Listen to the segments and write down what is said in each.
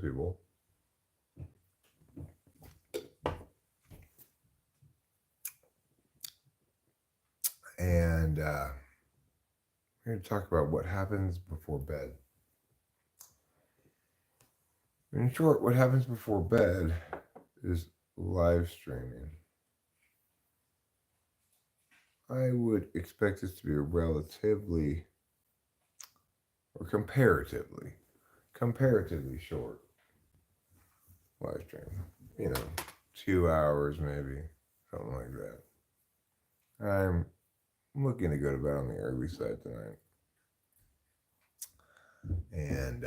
people. And we're going to talk about what happens before bed. In short, what happens before bed is live streaming. I would expect this to be a relatively, or comparatively short live stream. 2 hours maybe, something like that. I'm looking to go to bed on the early side tonight. And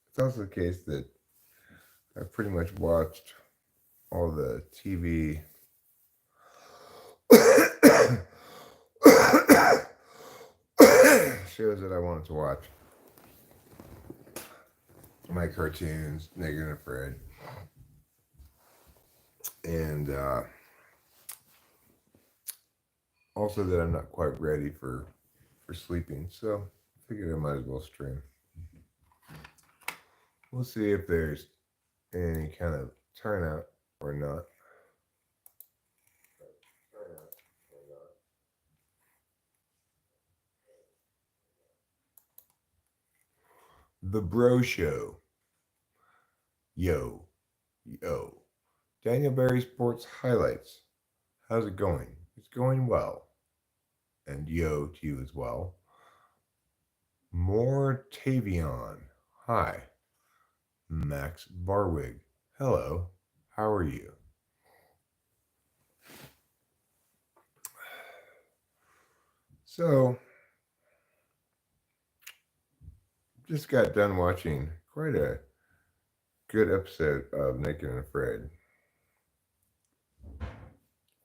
it's also the case that I've pretty much watched all the TV shows that I wanted to watch. My cartoons, Naked and Afraid. And also that I'm not quite ready for sleeping. So I figured I might as well stream. We'll see if there's any kind of turnout or not. The Bro Show. Yo. Daniel Barry Sports Highlights. How's it going? It's going well. And yo to you as well. More Tavion. Hi. Max Barwig. Hello. How are you? So, just got done watching quite a good episode of Naked and Afraid.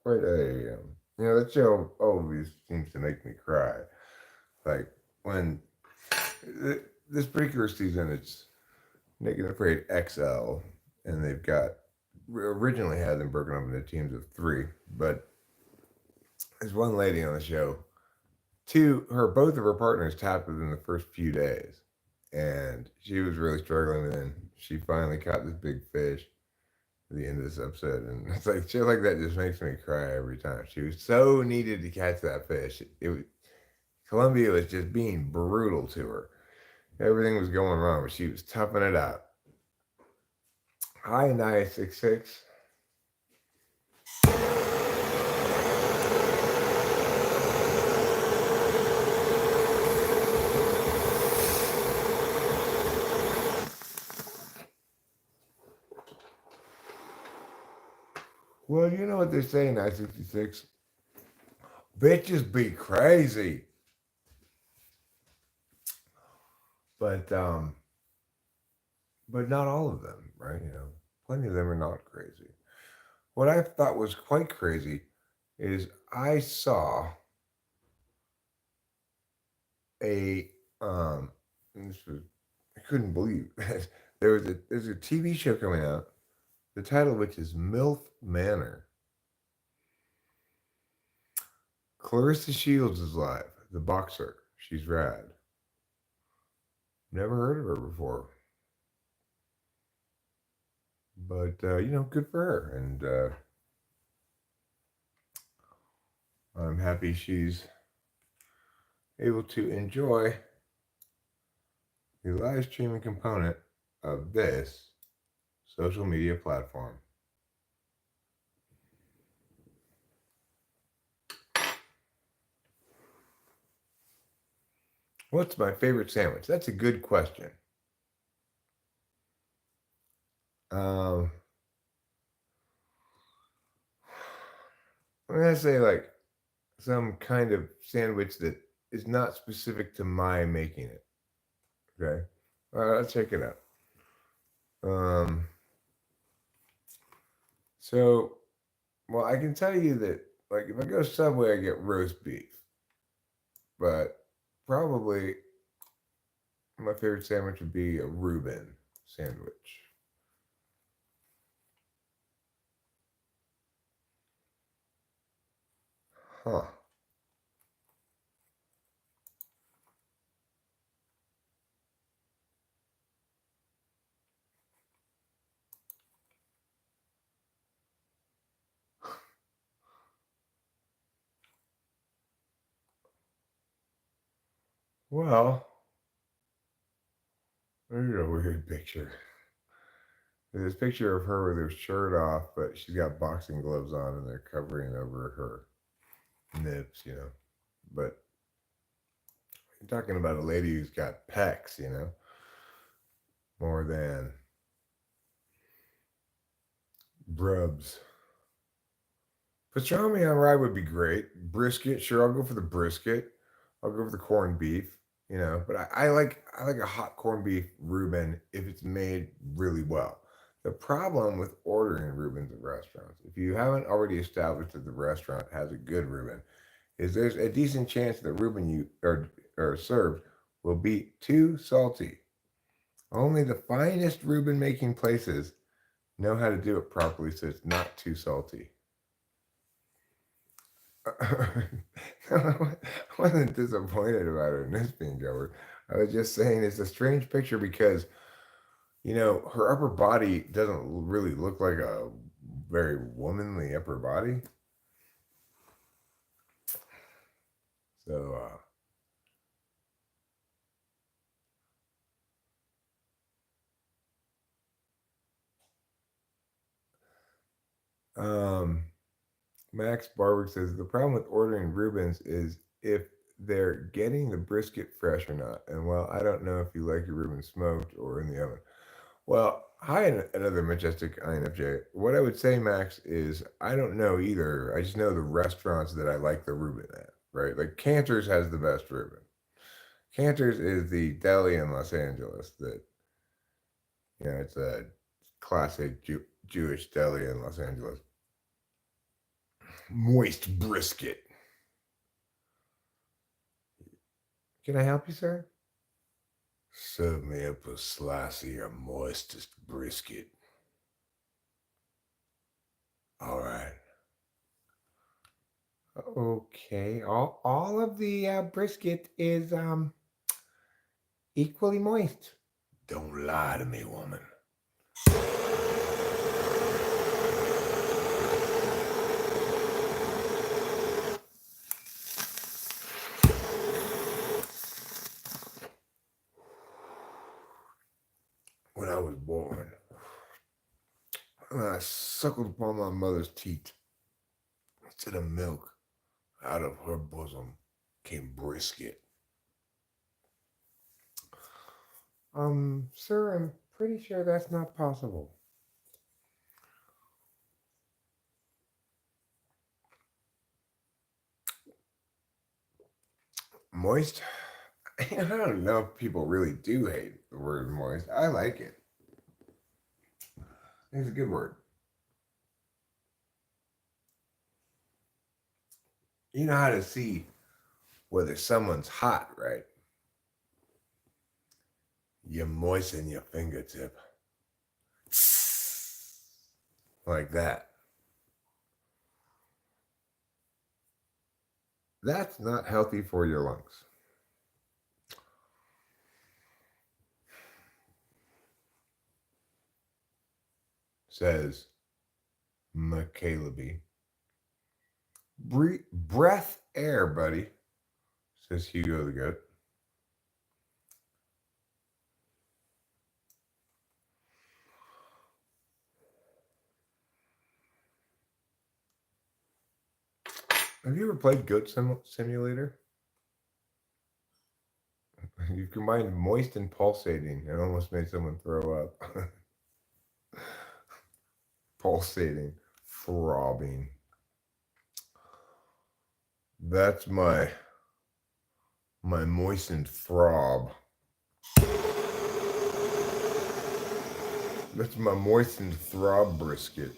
Quite a, that show always seems to make me cry. Like, when this particular season, it's Naked and Afraid XL, and they've got, originally had them broken up into teams of 3, but there's one lady on the show, both of her partners tapped within the first few days, and she was really struggling, and then she finally caught this big fish at the end of this episode, and it's like shit like that just makes me cry every time. She was so needed to catch that fish. Columbia was just being brutal to her. Everything was going wrong, but she was toughing it out. Hi, 966. Well, you know what they're saying, 966? Bitches be crazy. But not all of them, right? Plenty of them are not crazy. What I thought was quite crazy is I saw a this was, I couldn't believe there's a TV show coming out, the title of which is MILF Manor. Clarissa Shields is live, the boxer. She's rad. Never heard of her before. But, good for her. And I'm happy she's able to enjoy the live streaming component of this social media platform. What's my favorite sandwich? That's a good question. I'm going to say like some kind of sandwich that is not specific to my making it. Okay? All right, let's check it out. So, well, I can tell you that, like, if I go Subway, I get roast beef. But probably my favorite sandwich would be a Reuben sandwich. Huh. Well, there's a weird picture. There's a picture of her with her shirt off, but she's got boxing gloves on and they're covering over her nips, you know. But you're talking about a lady who's got pecs, you know, more than brubs. Pastrami on rye would be great. Brisket, sure, I'll go for the brisket. I'll go for the corned beef, you know. But I like a hot corned beef Reuben if it's made really well. The problem with ordering Reubens at restaurants, if you haven't already established that the restaurant has a good Reuben, is there's a decent chance that Reuben you or served will be too salty. Only the finest Reuben making places know how to do it properly so it's not too salty. I wasn't disappointed about her nips being covered. I was just saying it's a strange picture because, you know, her upper body doesn't really look like a very womanly upper body. So, Max Barwick says the problem with ordering Reubens is if they're getting the brisket fresh or not. And well, I don't know if you like your Reuben smoked or in the oven. Well, hi, another majestic INFJ. What I would say, Max, is I don't know either. I just know the restaurants that I like the Reuben at, right? Like Cantor's has the best Reuben. Cantor's is the deli in Los Angeles that, you know, it's a classic Jewish deli in Los Angeles. Moist brisket. Can I help you, sir? Serve me up a slice of your moistest brisket. All right. Okay. All of the brisket is equally moist. Don't lie to me, woman. When I was born, I suckled upon my mother's teat. Instead of milk, out of her bosom came brisket. Sir, I'm pretty sure that's not possible. Moist? I don't know if people really do hate the word moist. I like it. It's a good word. You know how to see whether someone's hot, right? You moisten your fingertip. Like that. That's not healthy for your lungs. Says McCaleby. Breath air, buddy, says Hugo the Goat. Have you ever played Goat Simulator? You combined moist and pulsating and almost made someone throw up. Pulsating, throbbing. That's my moistened throb. That's my moistened throb brisket.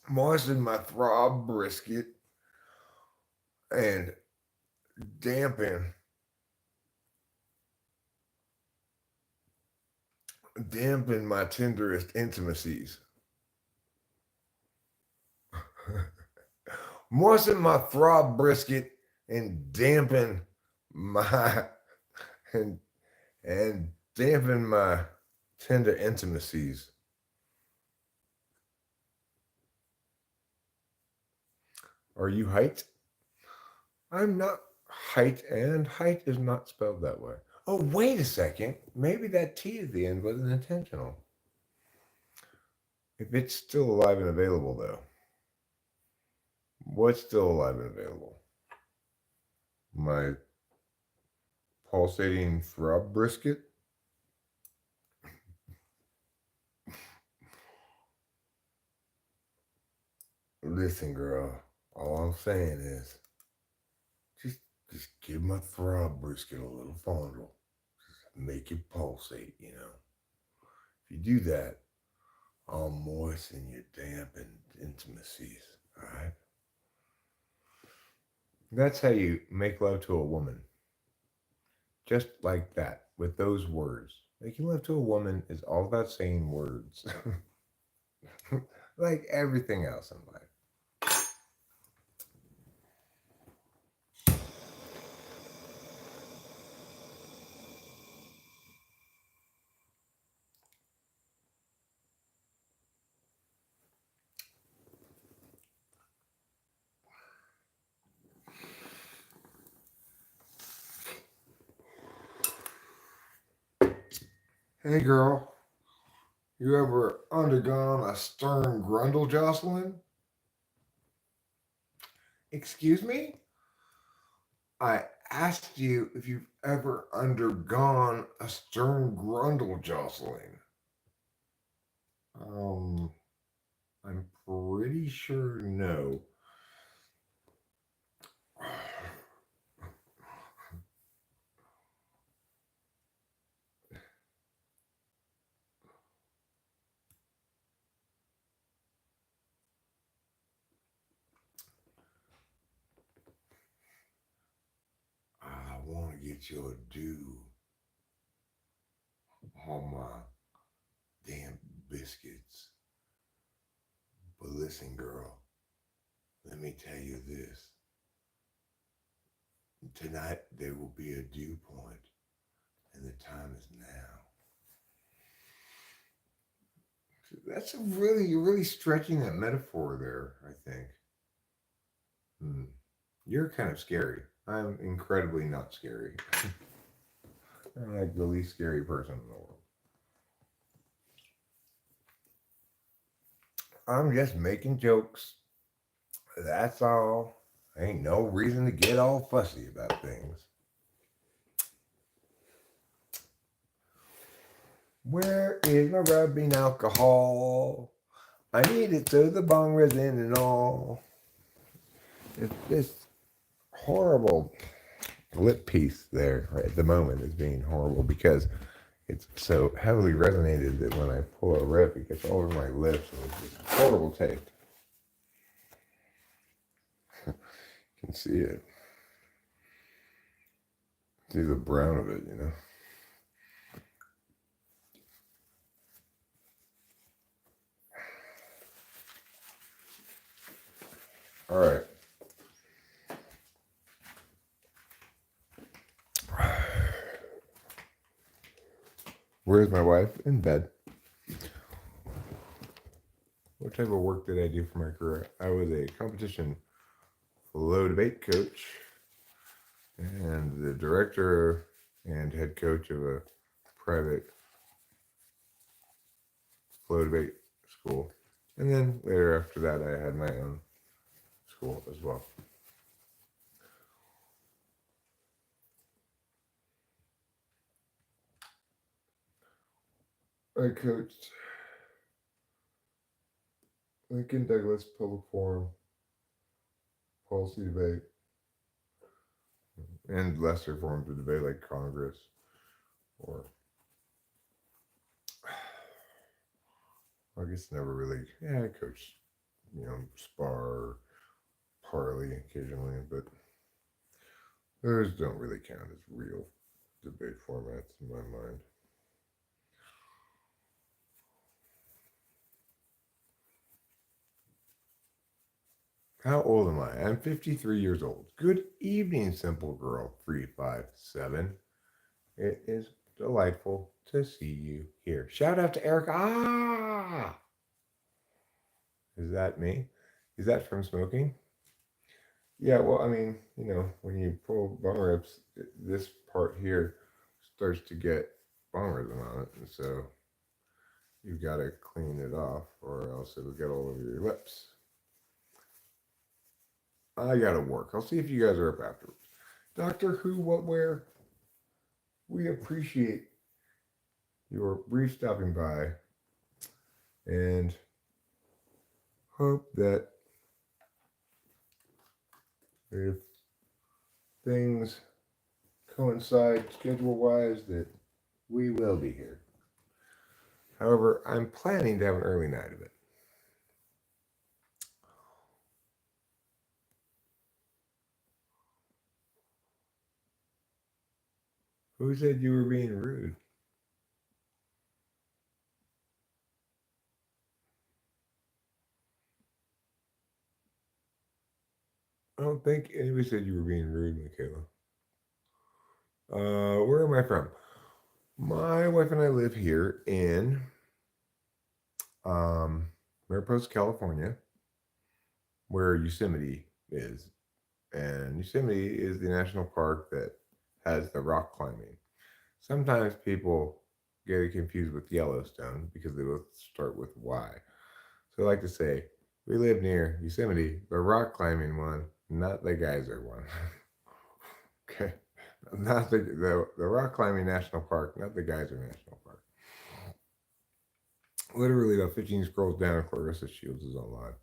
Moisten my throb brisket and dampen my tenderest intimacies. Moisten my throb brisket and dampen my and dampen my tender intimacies. Are you height? I'm not height, and height is not spelled that way. Oh, wait a second. Maybe that T at the end wasn't intentional. If it's still alive and available, though, what's still alive and available? My pulsating throb brisket? Listen, girl, all I'm saying is just just give my throb brisket a little fondle. Make it pulsate, you know. If you do that, I'll moisten your damp and intimacies. Alright? That's how you make love to a woman. Just like that, with those words. Making love to a woman is all about saying words. Like everything else in life. Hey girl, you ever undergone a stern grundle jostling? Excuse me? I asked you if you've ever undergone a stern grundle jostling. Um, I'm pretty sure no. I want to get you a do on my damn biscuits. But listen, girl, let me tell you this. Tonight there will be a dew point, and the time is now. That's a really stretching that metaphor there, I think. Hmm. You're kind of scary. I'm incredibly not scary. I'm like the least scary person in the world. I'm just making jokes. That's all. Ain't no reason to get all fussy about things. Where is my rubbing alcohol? I need it to the bong resin and all. It's this horrible lip piece there right at the moment is being horrible because it's so heavily resonated that when I pull a rip, it gets all over my lips and it's this horrible taste. You can see it. See the brown of it, you know. All right. Where's my wife? In bed. What type of work did I do for my career? I was a competition flow debate coach and the director and head coach of a private flow debate school. And then later after that, I had my own school as well. I coached Lincoln Douglas Public Forum, policy debate, and lesser forms of debate like Congress or I guess never really. Yeah, I coached, spar, parley occasionally, but those don't really count as real debate formats in my mind. How old am I? I'm 53 years old. Good evening, simple girl 357. It is delightful to see you here. Shout out to Erica. Ah! Is that me? Is that from smoking? Yeah, well, I mean, when you pull bong rips, this part here starts to get bong resin on it, and so you've got to clean it off, or else it'll get all over your lips. I gotta work. I'll see if you guys are up afterwards. Doctor Who, what, where? We appreciate your brief stopping by and hope that if things coincide schedule wise, that we will be here. However, I'm planning to have an early night of it. Who said you were being rude? I don't think anybody said you were being rude, Michaela. Where am I from? My wife and I live here in Mariposa, California, where Yosemite is. And Yosemite is the national park that has the rock climbing. Sometimes people get it confused with Yellowstone because they both start with Y. So I like to say, we live near Yosemite, the rock climbing one, not the geyser one. Okay. Not the rock climbing national park, not the geyser national park. Literally about 15 scrolls down, Clarissa Shields is on live.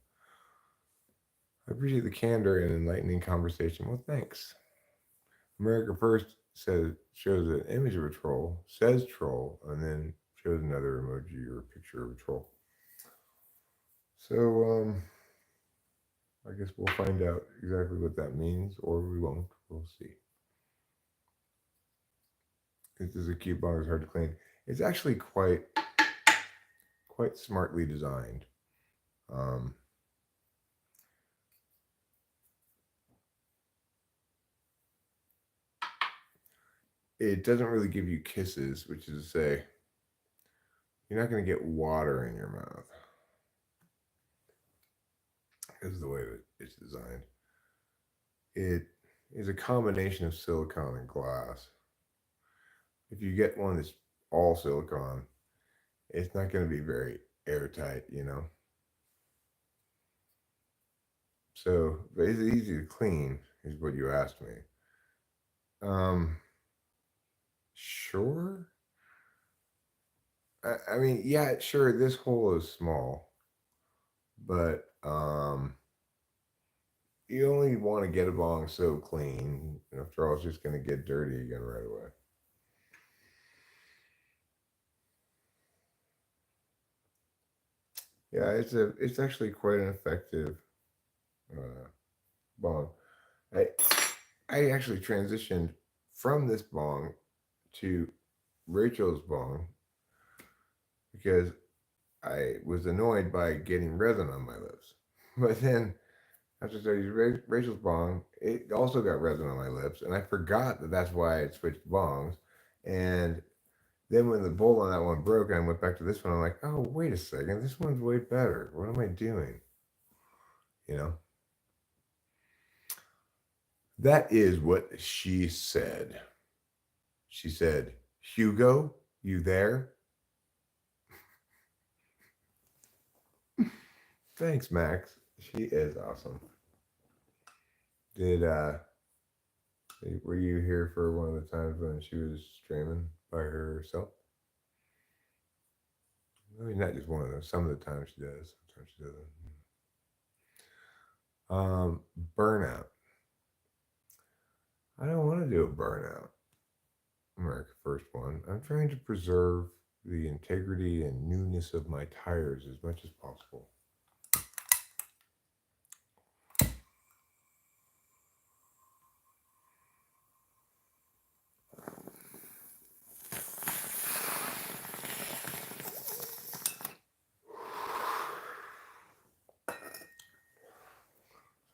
I appreciate the candor and enlightening conversation. Well, thanks. America First shows an image of a troll, says troll, and then shows another emoji or picture of a troll. So I guess we'll find out exactly what that means, or we won't. We'll see. This is a cute bong. It's hard to clean. It's actually quite smartly designed. Um, it doesn't really give you kisses, which is to say, you're not going to get water in your mouth. This is the way that it's designed. It is a combination of silicone and glass. If you get one that's all silicone, it's not going to be very airtight, So, but is it easy to clean? Is what you asked me. Sure. I mean, yeah, sure. This hole is small, but you only want to get a bong so clean. After all, it's just going to get dirty again right away. Yeah, it's actually quite an effective bong. I actually transitioned from this bong to Rachel's bong because I was annoyed by getting resin on my lips. But then after I started Rachel's bong, it also got resin on my lips, and I forgot that that's why I switched bongs. And then when the bowl on that one broke, and I went back to this one. I'm like, oh, wait a second, this one's way better. What am I doing? You know. That is what she said. She said, Hugo, you there? Thanks, Max. She is awesome. Did were you here for one of the times when she was streaming by herself? I mean, not just one of them. Some of the times she does. Sometimes she doesn't. Burnout. I don't want to do a burnout. America First one. I'm trying to preserve the integrity and newness of my tires as much as possible.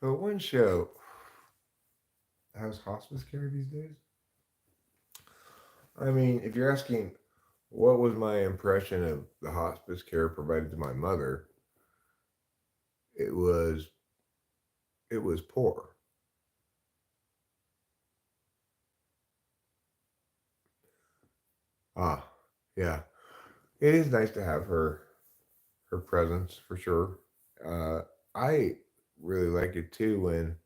So one show, how's hospice care these days? I mean, if you're asking what was my impression of the hospice care provided to my mother? It was it was poor. Ah, yeah. It is nice to have her presence for sure. Uh, I really like it too when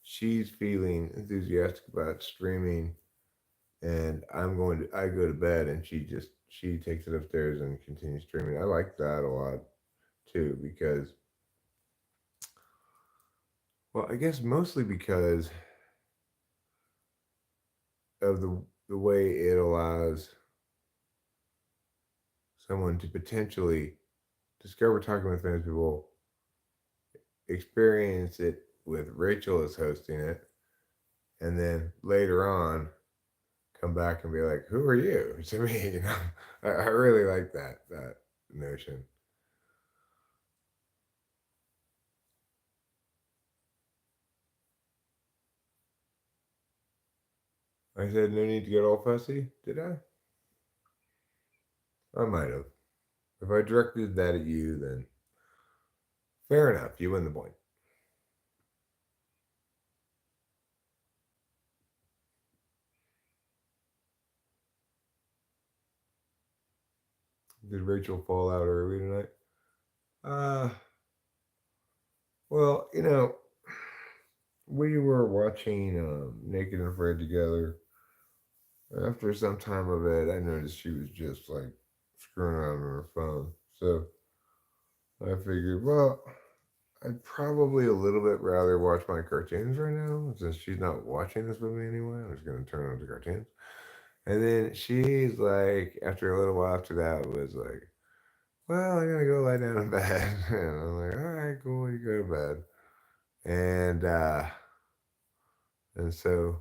she's feeling enthusiastic about streaming, and I go to bed, and she takes it upstairs and continues streaming. I like that a lot too because, well, I guess mostly because of the way it allows someone to potentially discover talking with famous people, experience it with Rachel as hosting it, and then later on come back and be like, "Who are you?" To me, I really like that notion. I said no need to get all fussy. Did I? I might have. If I directed that at you, then fair enough. You win the point. Did Rachel fall out early tonight? Uh, well, we were watching Naked and Afraid together. After some time of it, I noticed she was just like screwing around on her phone. So I figured, well, I'd probably a little bit rather watch my cartoons right now since she's not watching this with me anyway. I'm just gonna turn on the cartoons. And then she's like, after a little while after that, was like, "Well, I gotta go lie down in bed." And I'm like, "All right, cool, you go to bed." And and so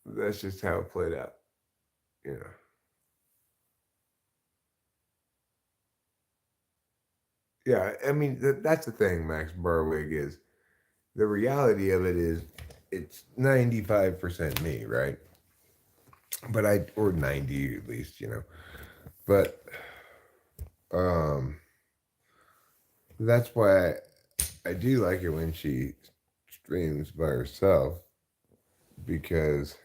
that's just how it played out, you know. Yeah, I mean that's the thing, Max Barwig is the reality of it is it's 95% me, right? But I or 90 at least, But um that's why I do like it when she streams by herself because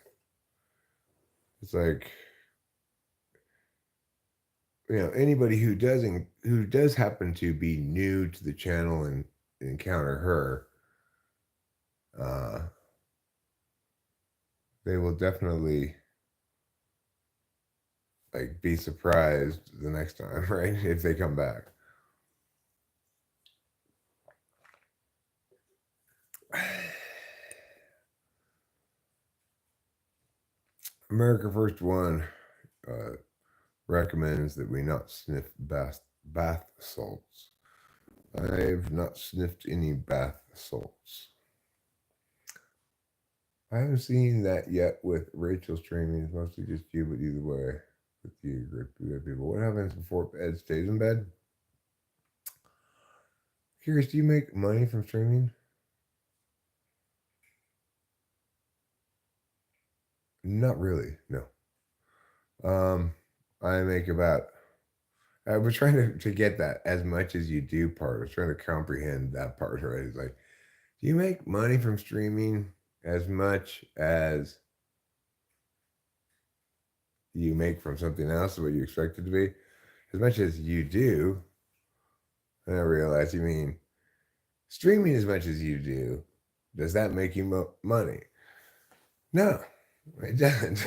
it's like anybody who does happen to be new to the channel and encounter her, uh, they will definitely like be surprised the next time, right? If they come back. America First One uh, recommends that we not sniff bath salts. I've not sniffed any bath salts. I haven't seen that yet with Rachel streaming. It's mostly just you, but either way, with you, good people. What happens before Ed stays in bed? Curious, do you make money from streaming? Not really, no. Um, I make about. I was trying to get that as much as you do part. I was trying to comprehend that part, right? It's like, do you make money from streaming as much as you make from something else, what you expect it to be? As much as you do, and I realize you mean streaming as much as you do. Does that make you money? No, it doesn't.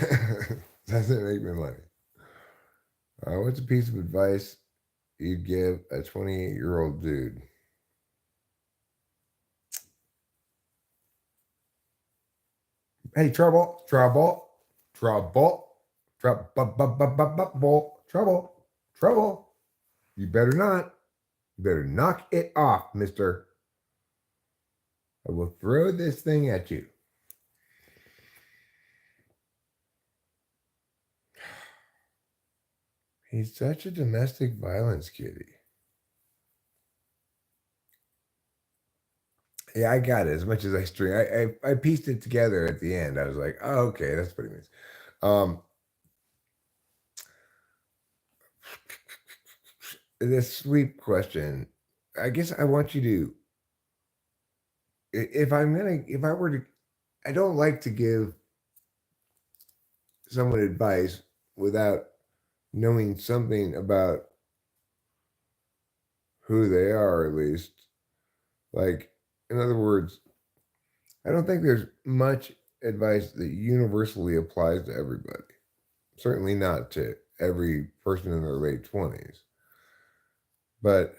Doesn't make me money. What's a piece of advice you'd give a 28-year-old dude? Hey, trouble, trouble. You better not. You better knock it off, mister. I will throw this thing at you. He's such a domestic violence kitty. Yeah, I got it. As much as I string, I pieced it together at the end. I was like, oh, okay, that's what he means. Um, this sweep question, I guess I want you to, if I were to, I don't like to give someone advice without knowing something about who they are, at least. Like, in other words, I don't think there's much advice that universally applies to everybody. Certainly not to every person in their late 20s. But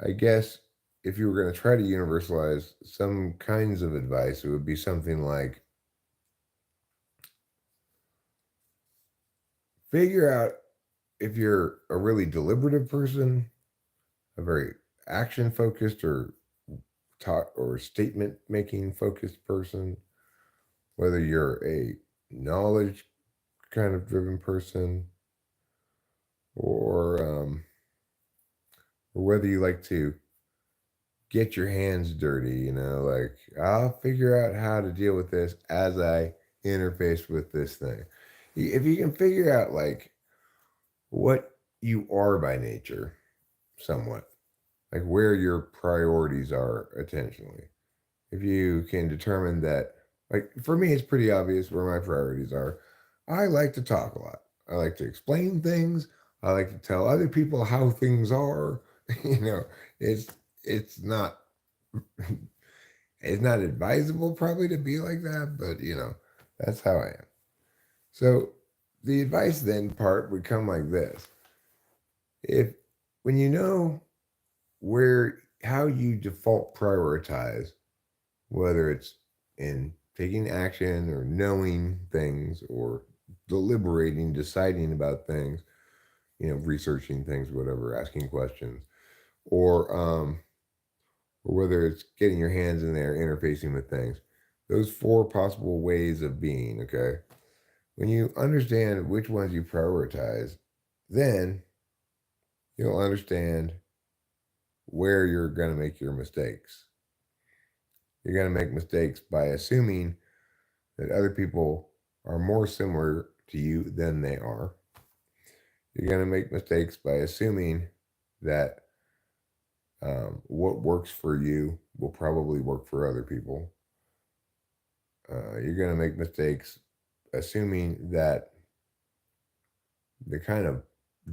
I guess if you were going to try to universalize some kinds of advice, it would be something like figure out if you're a really deliberative person, a very action focused or talk or statement making focused person, whether you're a knowledge kind of driven person, or or whether you like to get your hands dirty, like I'll figure out how to deal with this as I interface with this thing. If you can figure out like what you are by nature, somewhat, like where your priorities are attentionally, if you can determine that, like for me, it's pretty obvious where my priorities are. I like to talk a lot. I like to explain things. I like to tell other people how things are. you know, it's it's not it's not advisable probably to be like that, but that's how I am. So the advice then part would come like this. If when you know where how you default prioritize, whether it's in taking action or knowing things or deliberating, deciding about things, researching things, whatever, asking questions, or whether it's getting your hands in there, interfacing with things. Those four possible ways of being, okay? When you understand which ones you prioritize, then you'll understand where you're going to make your mistakes. You're going to make mistakes by assuming that other people are more similar to you than they are. You're going to make mistakes by assuming that what works for you will probably work for other people. You're going to make mistakes assuming that the kind of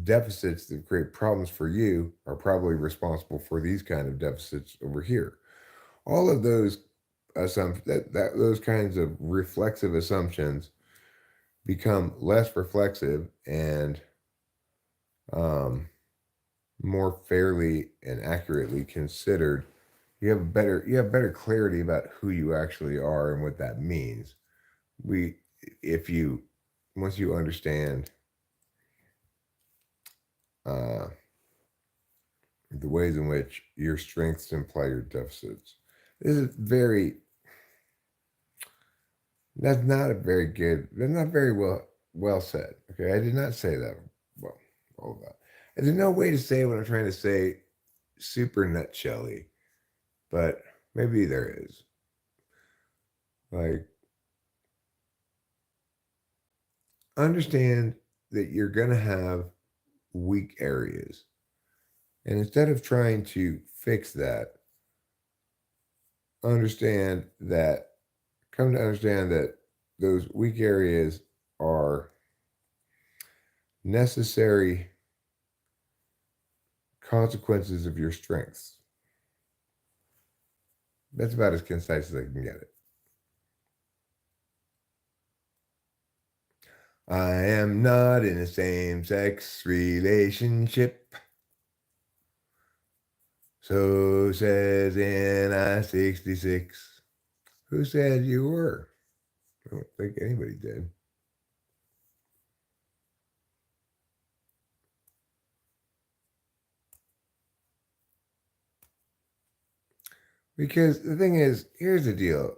deficits that create problems for you are probably responsible for these kind of deficits over here. All of those assumptions, that those kinds of reflexive assumptions become less reflexive and um, more fairly and accurately considered. You have better clarity about who you actually are and what that means. We if you Once you understand uh, the ways in which your strengths imply your deficits. This is very that's not a very good that's not very well said. Okay. I did not say that well, all of that. And there's no way to say what I'm trying to say super nutshelly, but maybe there is. Like understand that you're gonna have weak areas. And instead of trying to fix that, understand that come to understand that those weak areas are necessary consequences of your strengths. That's about as concise as I can get it. I am not in a same sex relationship. So says NI 66. Who said you were? I don't think anybody did. Because the thing is, here's the deal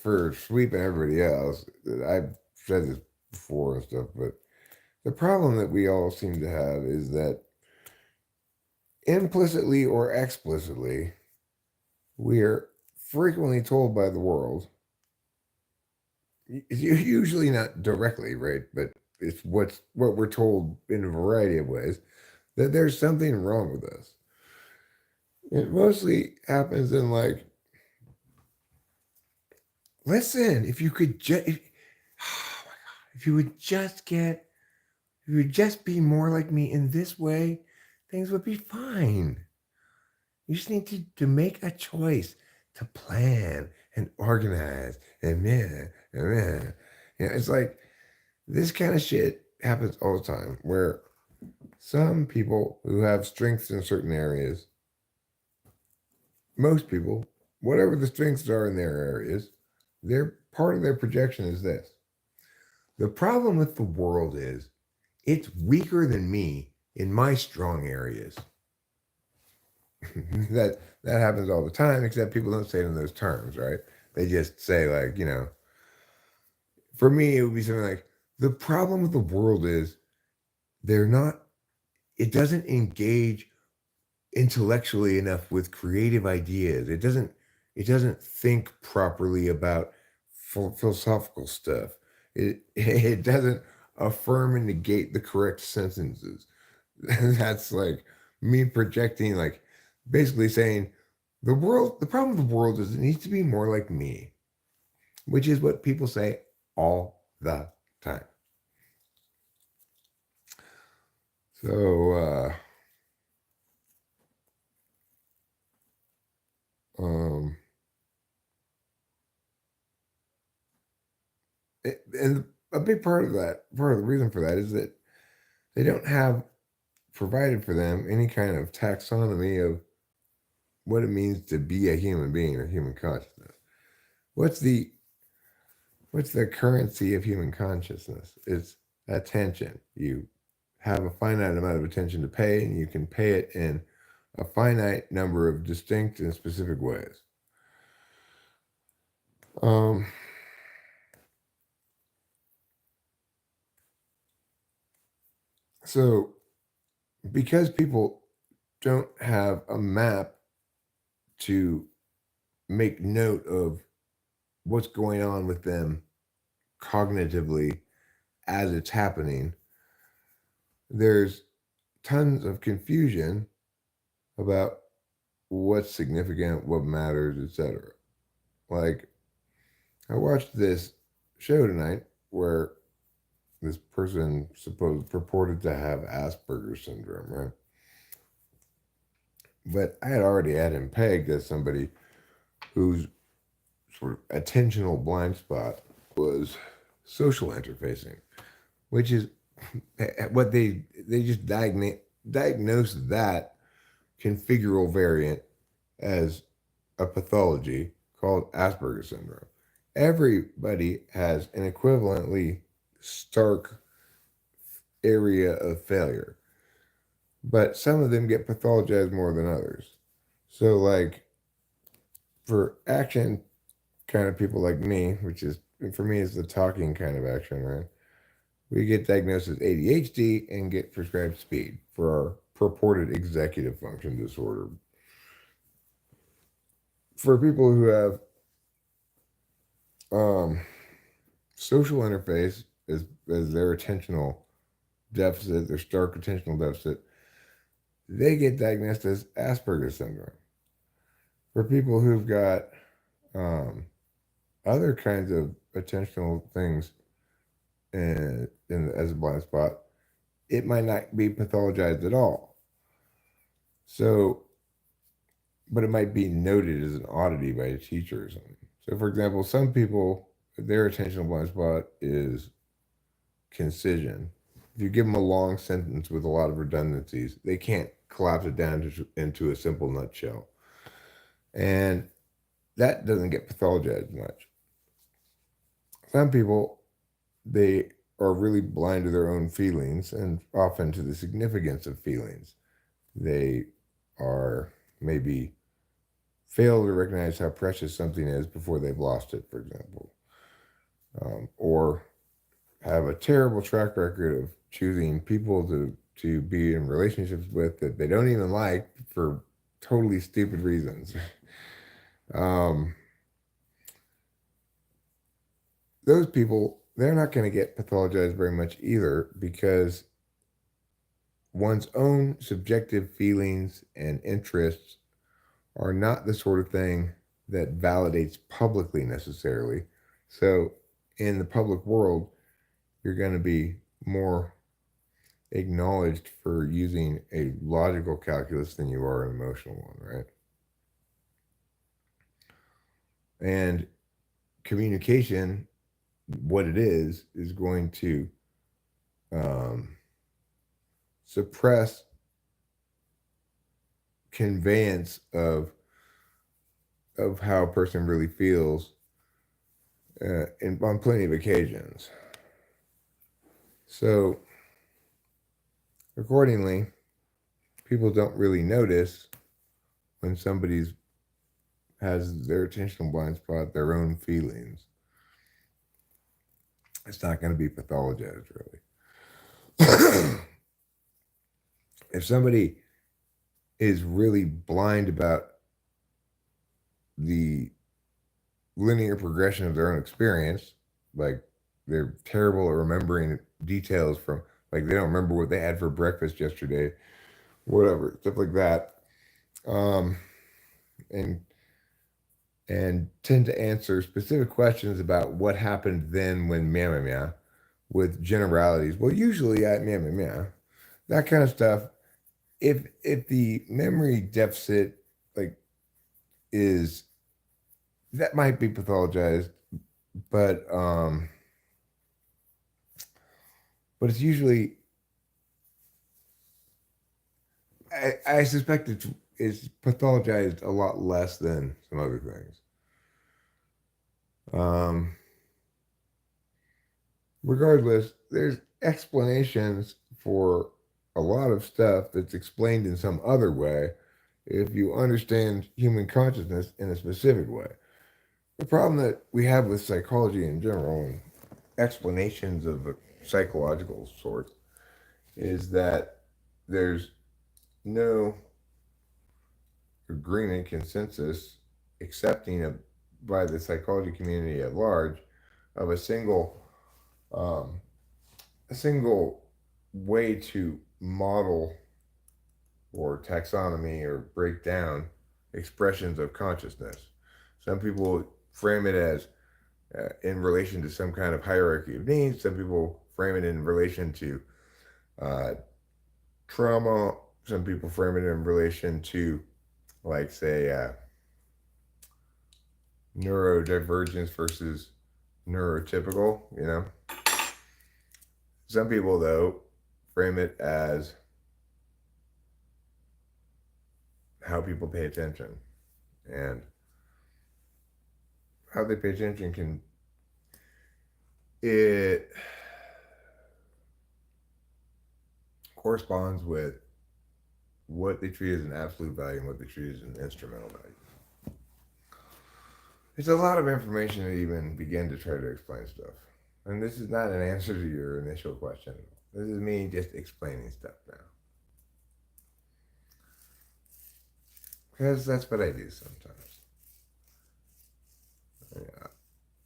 for Sweep and everybody else. I've said this before and stuff, but the problem that we all seem to have is that implicitly or explicitly, we are frequently told by the world, usually not directly, right? But it's what we're told in a variety of ways, that there's something wrong with us. It mostly happens in like, listen, if you could just, oh my God, if you would just get, if you would just be more like me in this way, things would be fine. You just need to make a choice to plan and organize and yeah, and yeah. You know, it's like this kind of shit happens all the time where some people who have strengths in certain areas, most people, whatever the strengths are in their areas, their part of their projection is this. The problem with the world is it's weaker than me in my strong areas. that happens all the time, except people don't say it in those terms, right? They just say like, for me, it would be something like the problem with the world is they're not. It doesn't engage intellectually enough with creative ideas. It doesn't think properly about philosophical stuff. It doesn't affirm and negate the correct sentences. That's like me projecting, like basically saying the problem of the world is it needs to be more like me, which is what people say all the time. So um and a big part of the reason for that is that they don't have provided for them any kind of taxonomy of what it means to be a human being or human consciousness. What's the what's the currency of human consciousness? It's attention. You have a finite amount of attention to pay, and you can pay it in a finite number of distinct and specific ways. Um, so, because people don't have a map to make note of what's going on with them cognitively as it's happening, there's tons of confusion about what's significant, what matters, etc. Like, I watched this show tonight where this person purported to have Asperger's syndrome, right? But I had already had him pegged as somebody whose sort of attentional blind spot was social interfacing, which is what they just diagnose that configural variant as a pathology called Asperger's syndrome. Everybody has an equivalently stark area of failure, but some of them get pathologized more than others. So, like, for action kind of people like me, which is for me is the talking kind of action, right? We get diagnosed as ADHD and get prescribed speed for our purported executive function disorder. For people who have um, social interface as their attentional deficit, their stark attentional deficit, they get diagnosed as Asperger's syndrome. For people who've got um, other kinds of attentional things as a blind spot, it might not be pathologized at all. So, but it might be noted as an oddity by a teacher or something. So, for example, some people, their attentional blind spot is concision. If you give them a long sentence with a lot of redundancies, they can't collapse it down into a simple nutshell. And that doesn't get pathologized much. Some people, they are really blind to their own feelings and often to the significance of feelings. They are maybe fail to recognize how precious something is before they've lost it, for example, or have a terrible track record of choosing people to be in relationships with that they don't even like for totally stupid reasons. um, those people they're not going to get pathologized very much either, because one's own subjective feelings and interests are not the sort of thing that validates publicly necessarily. So, in the public world, you're going to be more acknowledged for using a logical calculus than you are an emotional one, right? And communication, what it is going to um, suppress conveyance of how a person really feels on plenty of occasions. So, accordingly, people don't really notice when somebody's has their attentional blind spot, their own feelings. It's not going to be pathologized, really. If somebody is really blind about the linear progression of their own experience, like they're terrible at remembering details from, like they don't remember what they had for breakfast yesterday, whatever, stuff like that, um, and and tend to answer specific questions about what happened then when meow meow meow with generalities. Well, usually at meow meow meow, that kind of stuff. If the memory deficit like is, that might be pathologized, but it's usually, I suspect it's pathologized a lot less than some other things. Um, Regardless, there's explanations for a lot of stuff that's explained in some other way if you understand human consciousness in a specific way. The problem that we have with psychology in general and explanations of a psychological sort is that there's no agreement, consensus, accepting of by the psychology community at large of um, a single way to model or taxonomy or break down expressions of consciousness. Some people frame it as in relation to some kind of hierarchy of needs. Some people frame it in relation to uh, trauma. Some people frame it in relation to, like, say, neurodivergence versus neurotypical. Some people, though, frame it as how people pay attention, and how they pay attention can it corresponds with what they treat as an absolute value and what they treat as an instrumental value. It's a lot of information to even begin to try to explain stuff. And this is not an answer to your initial question. This is me just explaining stuff now. Because that's what I do sometimes. Yeah.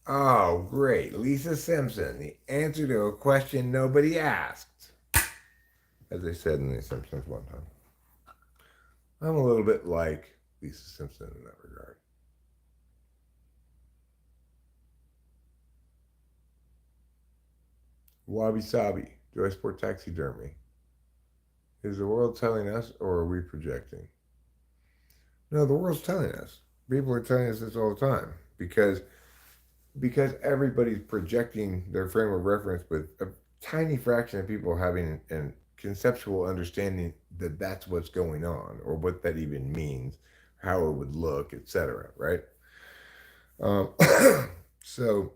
Oh, great. Lisa Simpson, the answer to a question nobody asked. As I said in The Simpsons one time. I'm a little bit like Lisa Simpson in that regard. Wabi Sabi, do I support taxidermy? Is the world telling us, or are we projecting? No, the world's telling us. People are telling us this all the time because everybody's projecting their frame of reference with a tiny fraction of people having an conceptual understanding that that's what's going on or what that even means, how it would look, etc. Right? Um, so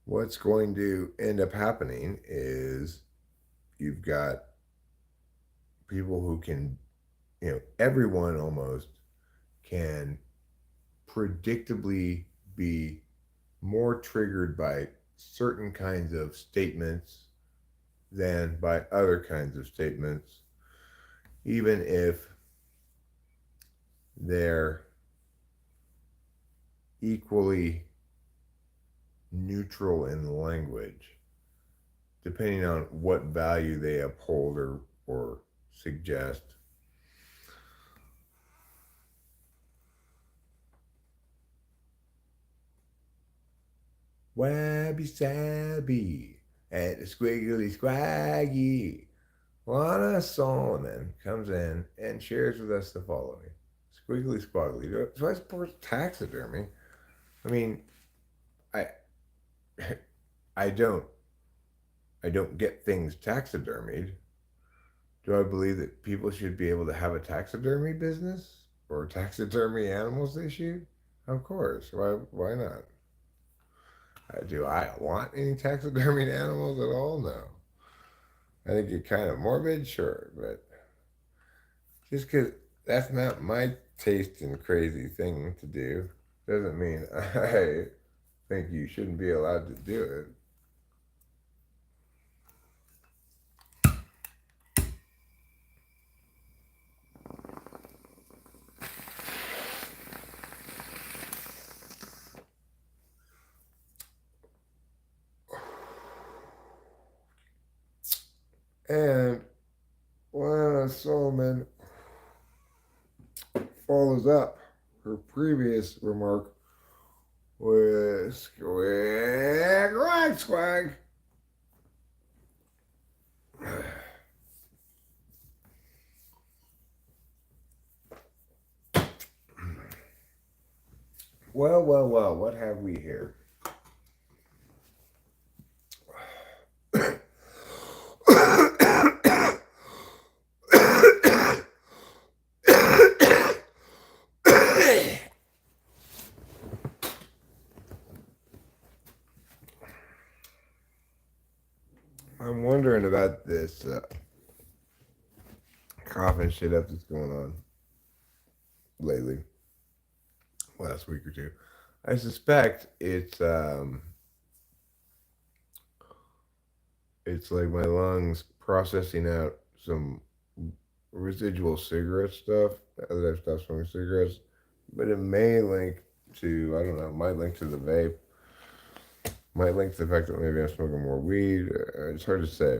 what's going to end up happening is you've got people who can, everyone almost can predictably be more triggered by certain kinds of statements than by other kinds of statements, even if they're equally neutral in language, depending on what value they uphold or suggest. Wabby sabby at the squiggly squaggy. Lana Solomon comes in and shares with us the following. Squiggly squaggly. So I support taxidermy. I mean, I I don't I don't get things taxidermied. Do I believe that people should be able to have a taxidermy business or taxidermy animals they shoot? Of course. Why not? Do I want any taxidermied animals at all? No. I think you're kind of morbid, sure, but just because that's not my taste and crazy thing to do doesn't mean I think you shouldn't be allowed to do it. And Lana Solomon follows up her previous remark with squig, right, squag. Well, what have we here? I'm wondering about this coughing shit up that's going on lately, last week or two. I suspect it's like my lungs processing out some residual cigarette stuff that I've stopped smoking cigarettes, but it may link to I don't know, might link to the vape, might link to the fact that maybe I'm smoking more weed. It's hard to say.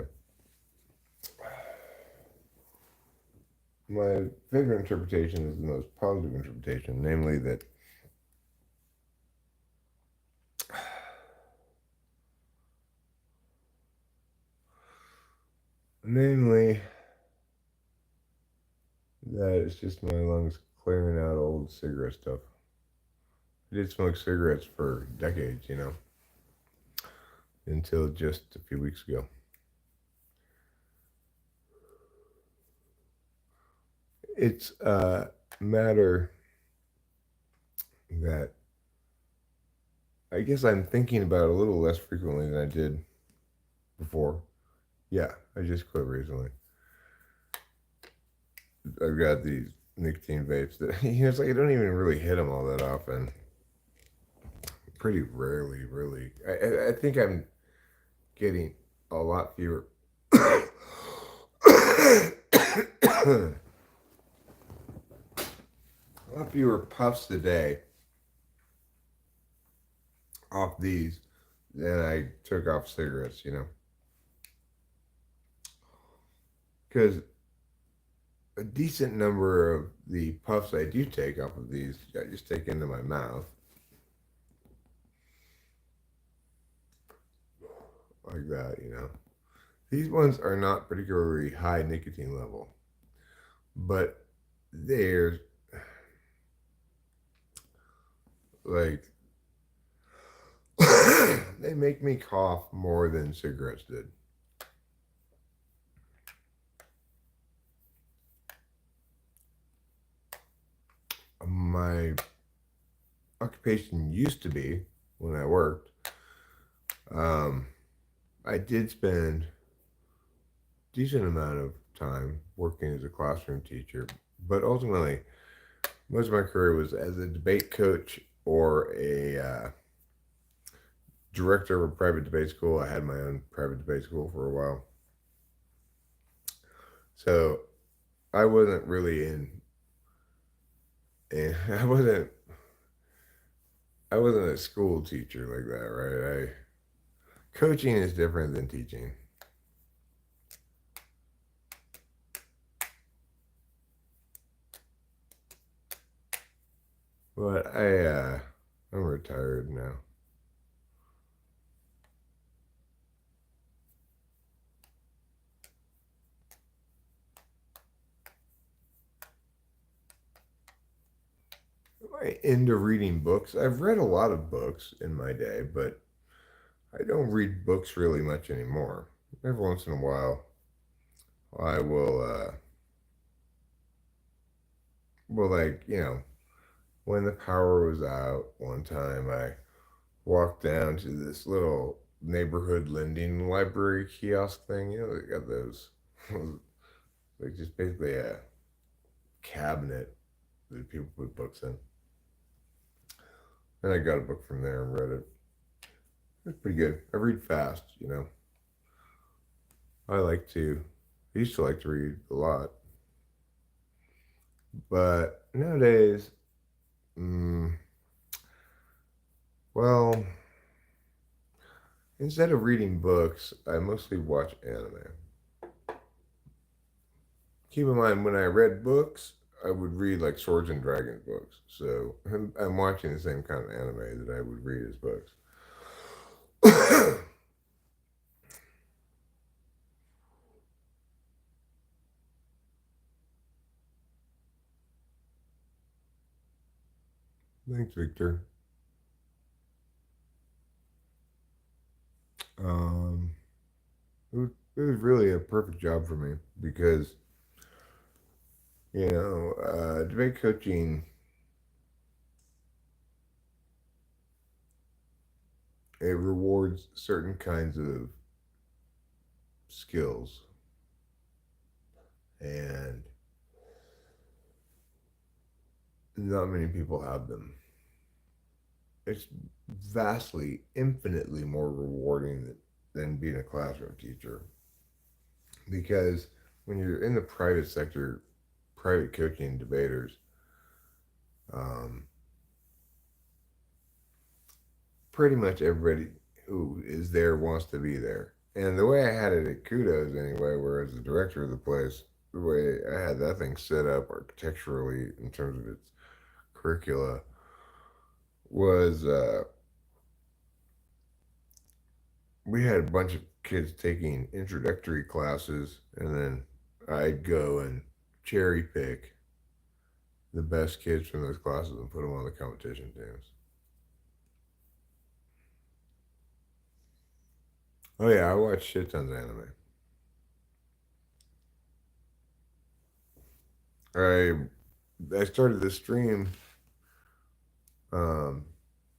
My favorite interpretation is the most positive interpretation, namely that it's just my lungs clearing out old cigarette stuff. I did smoke cigarettes for decades, until just a few weeks ago. It's a matter that I guess I'm thinking about a little less frequently than I did before. Yeah, I just quit recently. I've got these nicotine vapes that it's like I don't even really hit them all that often. Pretty rarely, really. I think I'm getting a lot fewer. A lot fewer puffs a day off these than I took off cigarettes, Because a decent number of the puffs I do take off of these, I just take into my mouth. Like that. These ones are not particularly high nicotine level, but they're like, they make me cough more than cigarettes did. My occupation used to be when I worked. I did spend a decent amount of time working as a classroom teacher, but ultimately, most of my career was as a debate coach or a director of a private debate school. I had my own private debate school for a while. So I wasn't really in I wasn't I wasn't a school teacher like that, right? Coaching is different than teaching. But I'm retired now. Am I into reading books? I've read a lot of books in my day, but I don't read books really much anymore. Every once in a while, I will like, when the power was out one time, I walked down to this little neighborhood lending library kiosk thing. They got those, like just basically a cabinet that people put books in. And I got a book from there and read it. It's pretty good. I read fast. I like to, I used to like to read a lot, but nowadays, mm, well, instead of reading books, I mostly watch anime. Keep in mind, when I read books, I would read like Swords and Dragons books. So I'm watching the same kind of anime that I would read as books. Thanks, Victor. Um, it was really a perfect job for me because, debate coaching, it rewards certain kinds of skills, and not many people have them. It's vastly, infinitely more rewarding than being a classroom teacher because when you're in the private sector, private coaching debaters, um, pretty much everybody who is there wants to be there. And the way I had it at Kudos, anyway, where as the director of the place, the way I had that thing set up architecturally in terms of its curricula was we had a bunch of kids taking introductory classes, and then I'd go and cherry pick the best kids from those classes and put them on the competition teams. Oh yeah, I watch shit tons of anime. I I started the stream um,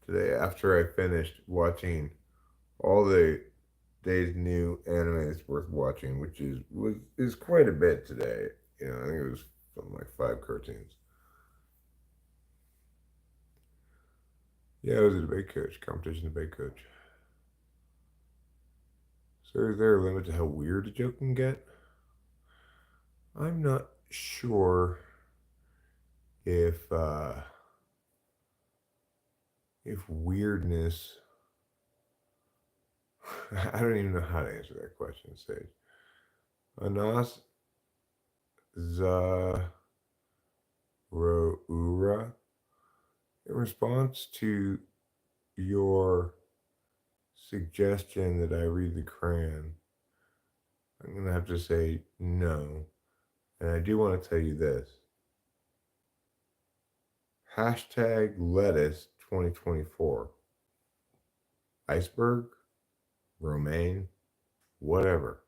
today after I finished watching all the day's new anime that's worth watching, which is quite a bit today. I think it was something like 5 cartoons. Yeah, I was a debate coach, competition debate coach. So is there a limit to how weird a joke can get? I'm not sure if weirdness. I don't even know how to answer that question, Sage. Anas Zaroura, in response to your suggestion that I read the Crayon, I'm gonna have to say no. And I do want to tell you this. Hashtag lettuce 2024. Iceberg, romaine, whatever.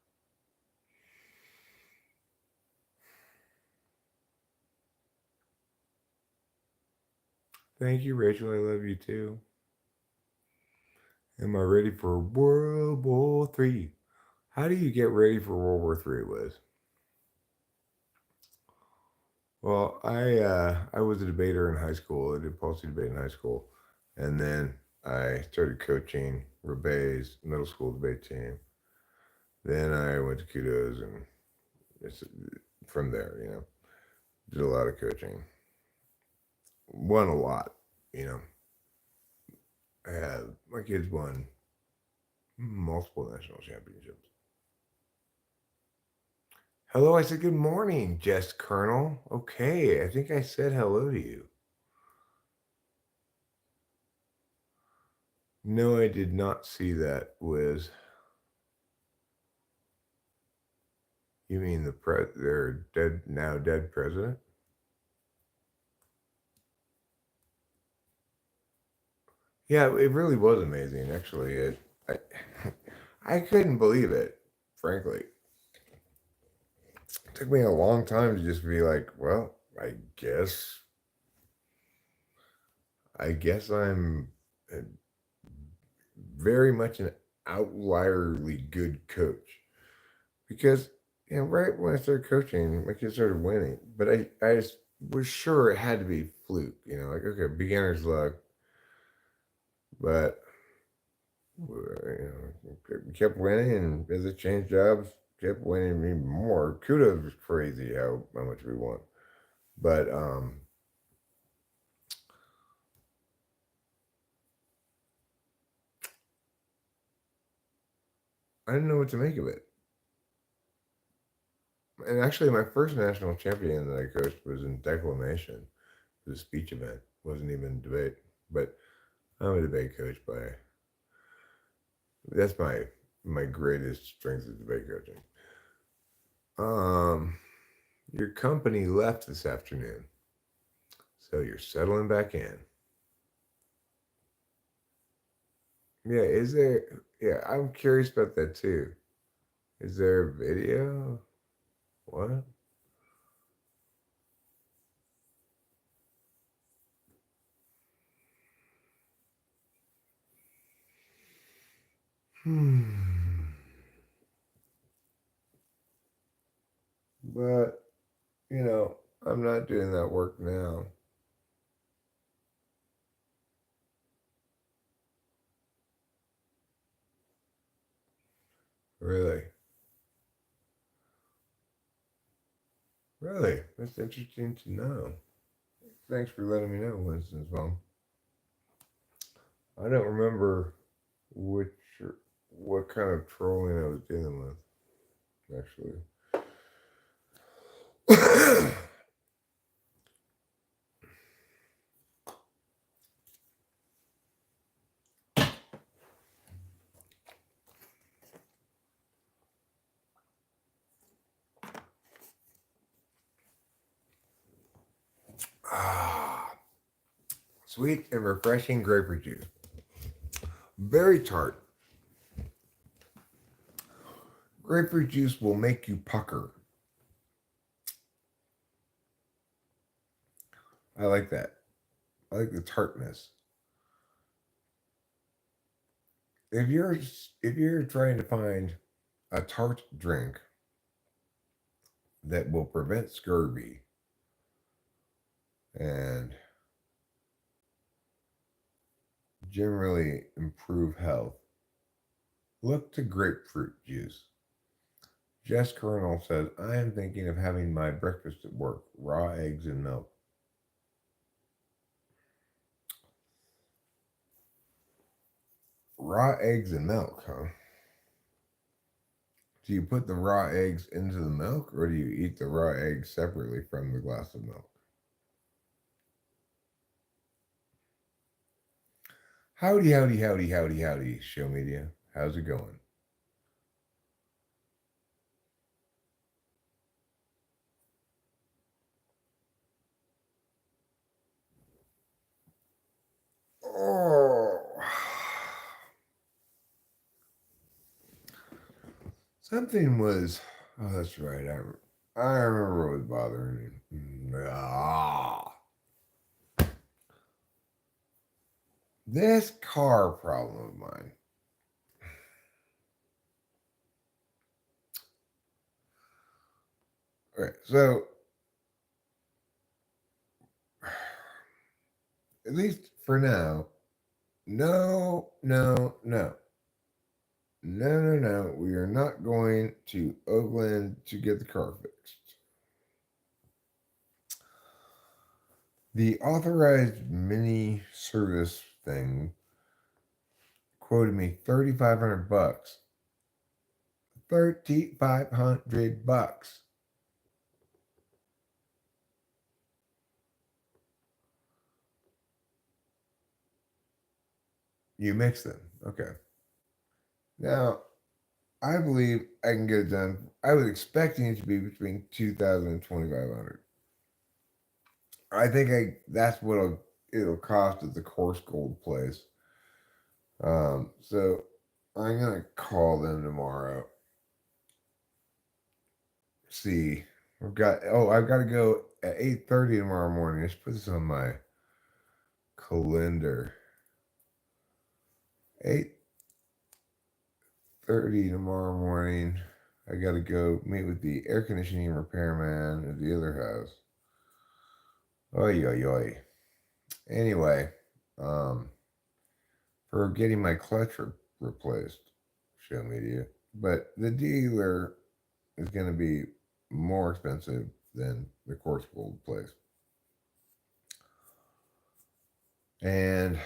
Thank you, Rachel. I love you too. Am I ready for World War III? How do you get ready for World War III, Liz? Well, I was a debater in high school. I did policy debate in high school, and then I started coaching Rebet's middle school debate team. Then I went to Kudos, and it's from there, did a lot of coaching. Won a lot, you know. My kids won multiple national championships. Hello, I said good morning, Jess Colonel. Okay, I think I said hello to you. No, I did not see that, Wiz. You mean their now dead president? Yeah, it really was amazing. Actually, I, I couldn't believe it. Frankly, it took me a long time to just be like, well, guess, I guess I'm uh, very much an outlierly good coach because right when I started coaching, my kids started winning, but I just was sure it had to be fluke. Like okay, beginner's luck, but kept winning, and as it changed jobs, kept winning even more. Kudos was crazy how much we won, but I didn't know what to make of it. And actually, my first national champion that I coached was in declamation. It was a speech event. It wasn't even debate, but I'm a debate coach by that's my greatest strength is debate coaching. Um, your company left this afternoon, so you're settling back in. Yeah, is there? Yeah, I'm curious about that too. Is there a video? What? Hmm. But I'm not doing that work now. Really, really, that's interesting to know. Thanks for letting me know, Winston's mom. I don't remember which what kind of trolling I was dealing with, actually. Ah, sweet and refreshing grapefruit juice. Very tart. Grapefruit juice will make you pucker. I like that. I like the tartness. If you're trying to find a tart drink that will prevent scurvy and generally improve health, look to grapefruit juice. Jess Colonel says, I am thinking of having my breakfast at work, raw eggs and milk. Raw eggs and milk, huh? Do you put the raw eggs into the milk or do you eat the raw eggs separately from the glass of milk? Howdy, howdy, howdy, howdy, howdy, show media. How's it going? Oh, something was. Oh, that's right. I remember what was bothering me. This car problem of mine. Okay, so at least for now, no, no, no, no, no, no. We are not going to Oakland to get the car fixed. The authorized mini service thing quoted me $3,500. $3,500. You mix them. Okay. Now, I believe I can get it done. I was expecting it to be between 2,000 and 2,500. I think that's what it'll cost at the coarse gold place. So I'm gonna call them tomorrow. See, I've got to go at 8:30 tomorrow morning. Let's put this on my calendar. 8:30 tomorrow morning. I got to go meet with the air conditioning repairman at the other house. Oi, oi, oi. Anyway, um, for getting my clutch replaced, show me to you. But the dealer is going to be more expensive than the quartz gold place. And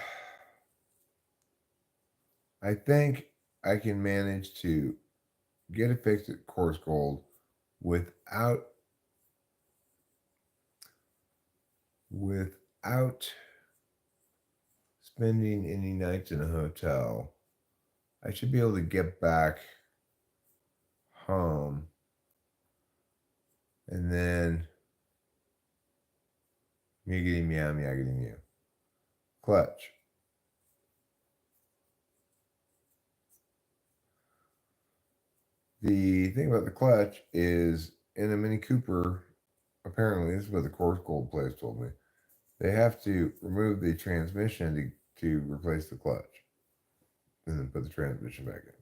I think I can manage to get it fixed at coarse gold without without spending any nights in a hotel. I should be able to get back home and then miggity meow meowgity meow. Clutch. The thing about the clutch is in a Mini Cooper, apparently, this is what the coarse gold place told me. They have to remove the transmission to replace the clutch and then put the transmission back in.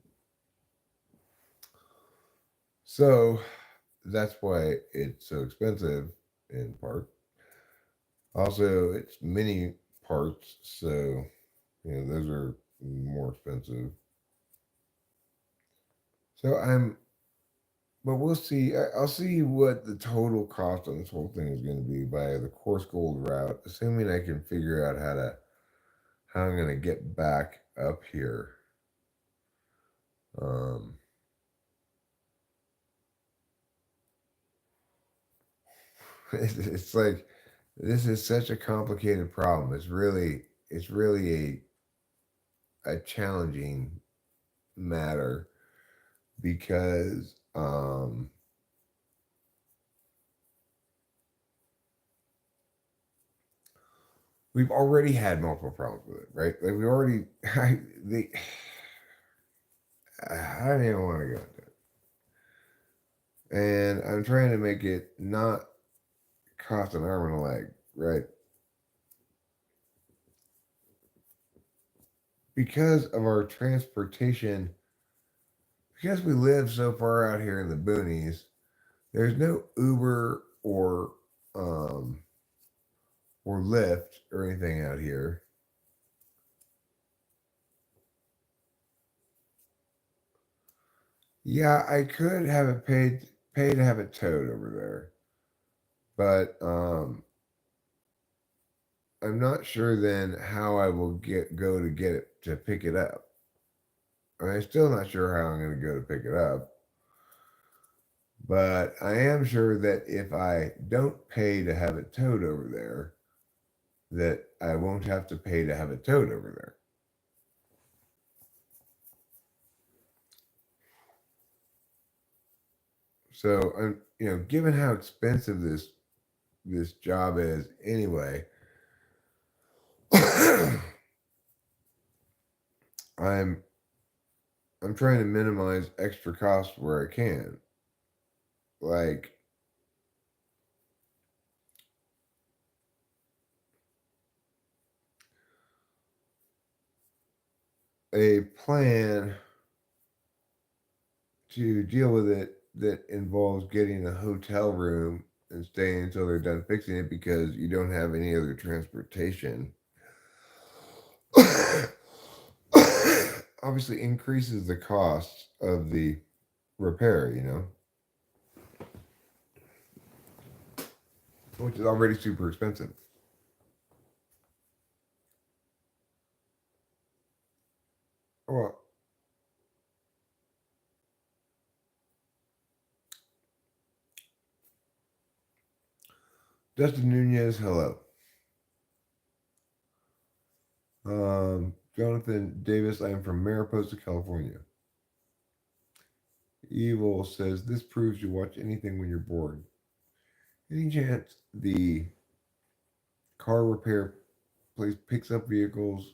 So that's why it's so expensive in part. Also, it's mini parts, so those are more expensive. So but we'll see. I'll see what the total cost on this whole thing is going to be by the coarse gold route, assuming I can figure out how I'm going to get back up here. Um, it's like this is such a complicated problem. It's really a challenging matter because we've already had multiple problems with it, right? Like we already I don't even want to go into it. And I'm trying to make it not cost an arm and a leg, right? Because of our transportation, because we live so far out here in the boonies, there's no Uber um or Lyft or anything out here. Yeah, I could have it pay to have it towed over there. But I'm not sure then how I will go to get it to pick it up. I'm still not sure how I'm going to go to pick it up. But I am sure that if I don't pay to have it towed over there, that I won't have to pay to have it towed over there. So I'm, given how expensive this job is anyway, I'm I'm trying to minimize extra costs where I can. Like a plan to deal with it that involves getting a hotel room and staying until they're done fixing it because you don't have any other transportation obviously increases the cost of the repair, which is already super expensive. Well, Dustin Nunez, hello. Jonathan Davis, I am from Mariposa, California. Evil says, this proves you watch anything when you're bored. Any chance the car repair place picks up vehicles?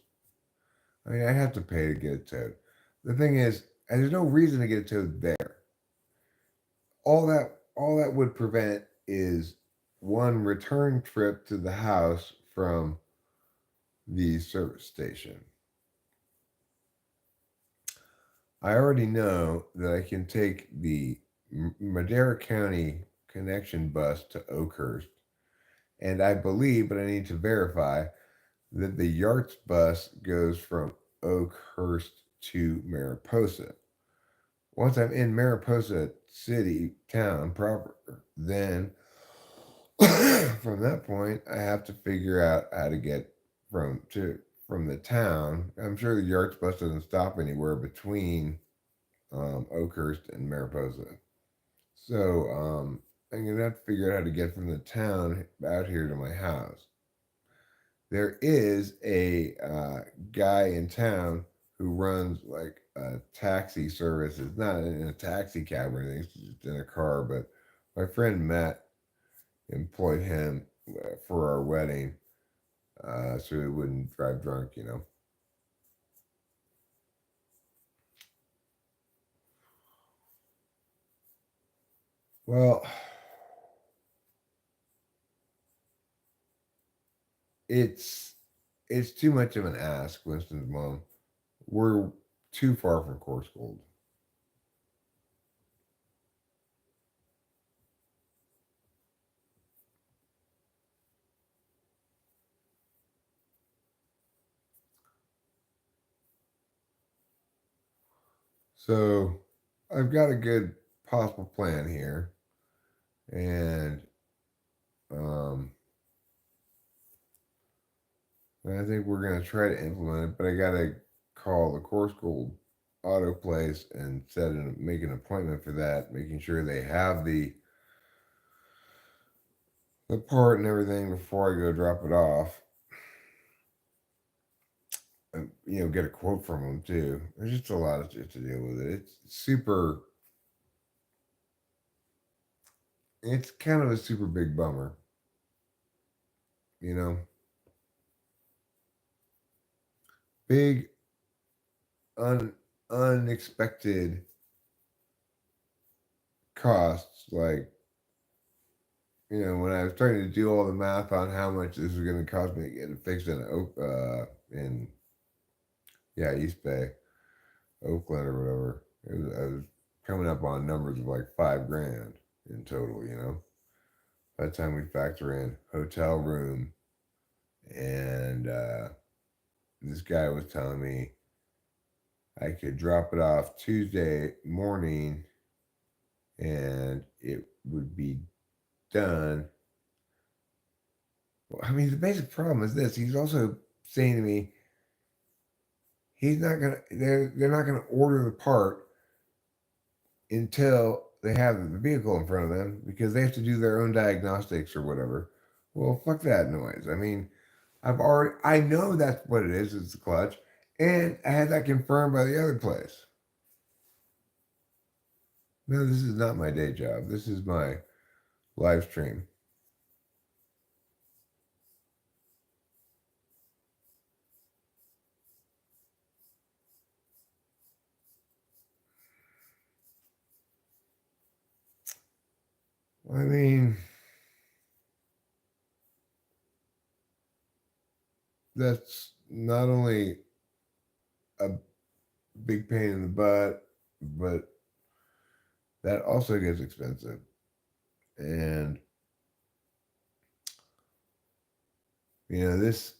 I mean, I have to pay to get it towed. The thing is, and there's no reason to get it towed there. All that would prevent is one return trip to the house from the service station. I already know that I can take the Madera County connection bus to Oakhurst, and I believe, but I need to verify, that the Yarts bus goes from Oakhurst to Mariposa. Once I'm in Mariposa city, town proper, then from that point, I have to figure out how to get from the town. I'm sure the Yards bus doesn't stop anywhere between Oakhurst and Mariposa. So I'm gonna have to figure out how to get from the town out here to my house. There is a guy in town who runs like a taxi service. It's not in a taxi cab or anything, it's just in a car. But my friend Matt employed him for our wedding so he wouldn't drive drunk. Well, it's it's too much of an ask, Winston's mom. We're too far from course gold. So I've got a good possible plan here, and um, I think we're gonna try to implement it. But I gotta call the course gold auto place and make an appointment for that, making sure they have the part and everything before I go drop it off. And, get a quote from them too. There's just a lot of shit to deal with it. It's super. It's kind of a super big bummer, you know. Big unexpected costs. Like, when I was trying to do all the math on how much this was going to cost me to get it fixed in yeah, East Bay, Oakland or whatever. I was coming up on numbers of like 5 grand in total. By the time we factor in hotel room and this guy was telling me I could drop it off Tuesday morning and it would be done. Well, I mean, the basic problem is this. He's also saying to me, they're not gonna order the part until they have the vehicle in front of them because they have to do their own diagnostics or whatever. Well, fuck that noise. I mean, I know that's what it is. It's the clutch, and I had that confirmed by the other place. No, this is not my day job. This is my live stream. I mean, that's not only a big pain in the butt, but that also gets expensive. And this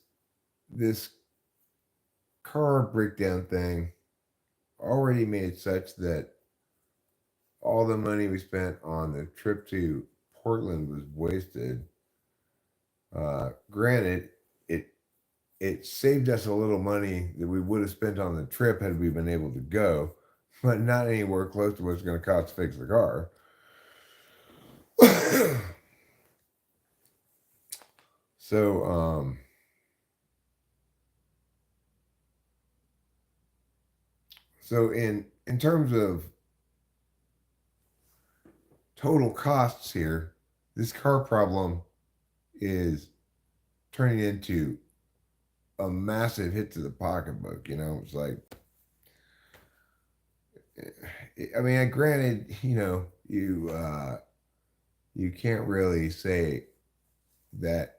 car breakdown thing already made such that all the money we spent on the trip to Portland was wasted. Granted, it it saved us a little money that we would have spent on the trip had we been able to go, but not anywhere close to what it's going to cost to fix the car. So, in terms of total costs here, this car problem is turning into a massive hit to the pocketbook. You know, it's like, I mean, granted, you can't really say that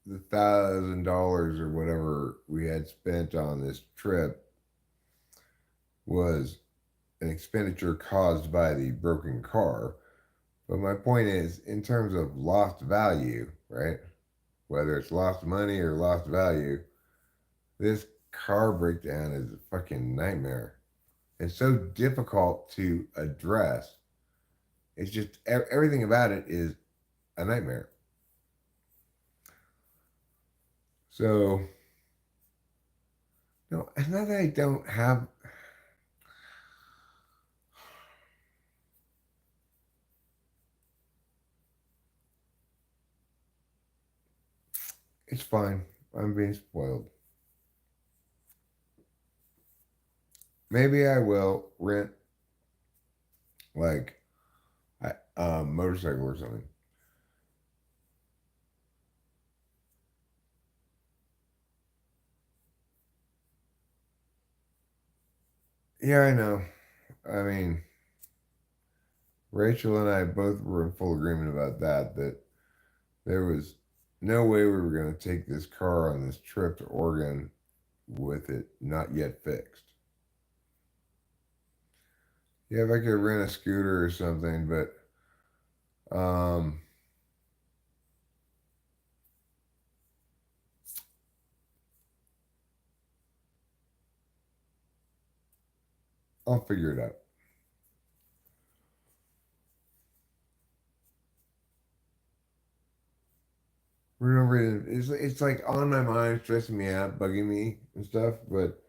the $1,000 or whatever we had spent on this trip was an expenditure caused by the broken car. But my point is, in terms of lost value, right? Whether it's lost money or lost value, this car breakdown is a fucking nightmare. It's so difficult to address. It's just everything about it is a nightmare. So, no, it's not that I don't have. It's fine. I'm being spoiled. Maybe I will rent like a motorcycle or something. Yeah, I know. I mean, Rachel and I both were in full agreement about that. That there was no way we were going to take this car on this trip to Oregon with it not yet fixed. Yeah, if I could rent a scooter or something, but um, I'll figure it out. For no reason, it's like on my mind, stressing me out, bugging me and stuff. But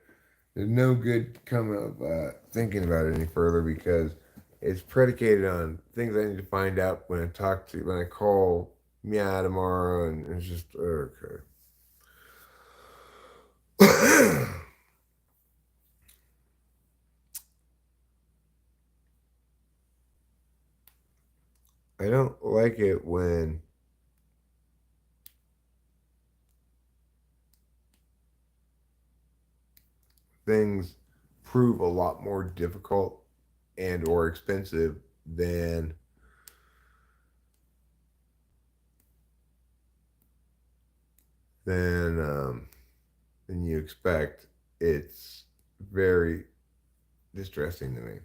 there's no good coming of thinking about it any further because it's predicated on things I need to find out when I call Mia tomorrow, and it's just okay. I don't like it when things prove a lot more difficult and or expensive than than you expect. It's very distressing to me.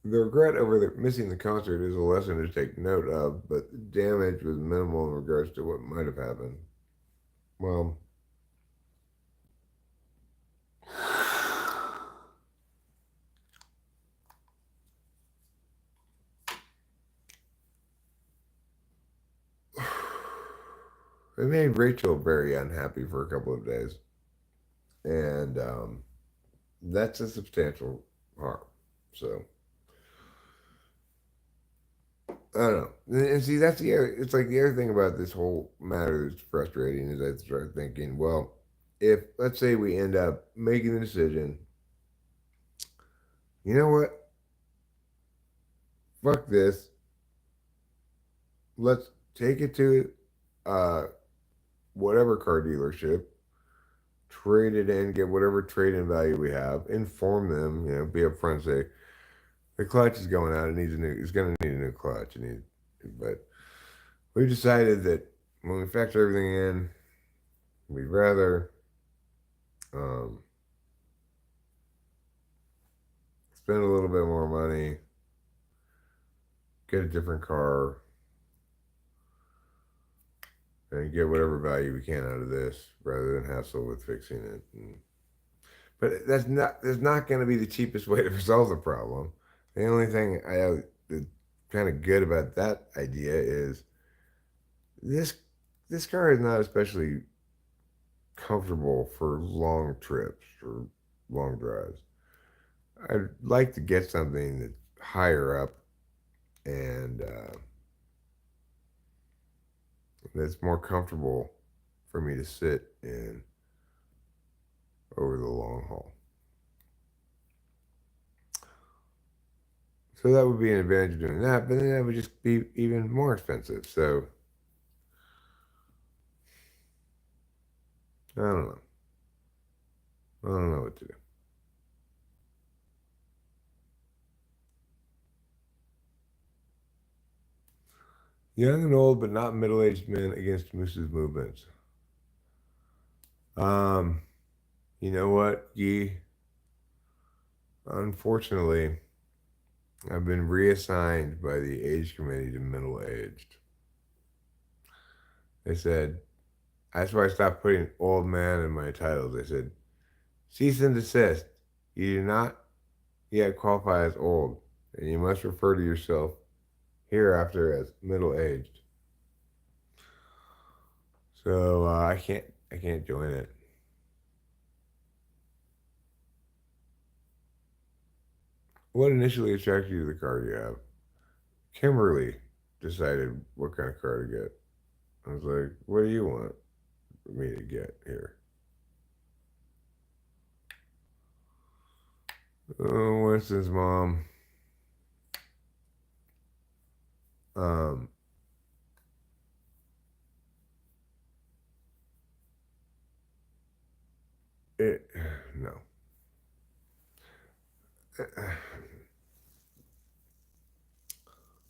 The regret over missing the concert is a lesson to take note of, but the damage was minimal in regards to what might have happened. Well, it made Rachel very unhappy for a couple of days, and that's a substantial harm. So I don't know. And see, that's the other. It's like the other thing about this whole matter that's frustrating is I start thinking, well, if let's say we end up making the decision, you know what? Fuck this. Let's take it to uh, whatever car dealership, trade it in, get whatever trade in value we have, inform them, be upfront, say the clutch is going out. It needs a new. It's going to need a new clutch. But we decided that when we factor everything in, we'd rather um, spend a little bit more money, get a different car, and get whatever value we can out of this, rather than hassle with fixing it. But that's not going to be the cheapest way to resolve the problem. The only thing I have that's kind of good about that idea is this this car is not especially comfortable for long trips. Or long drives. I'd like to get something that's higher up and that's more comfortable for me to sit in over the long haul. So that would be an advantage of doing that, but then that would just be even more expensive. So I don't know. I don't know what to do. Young and old, but not middle-aged men against Moose's movements. Um, you know what, Yee? Unfortunately, I've been reassigned by the age committee to middle-aged. They said, that's why I stopped putting old man in my titles. They said, cease and desist. You do not yet qualify as old, and you must refer to yourself hereafter as middle-aged. So I can't join it. What initially attracted you to the car you have? Kimberly decided what kind of car to get. I was like, what do you want me to get here? Oh, Winston's mom. Um, it no.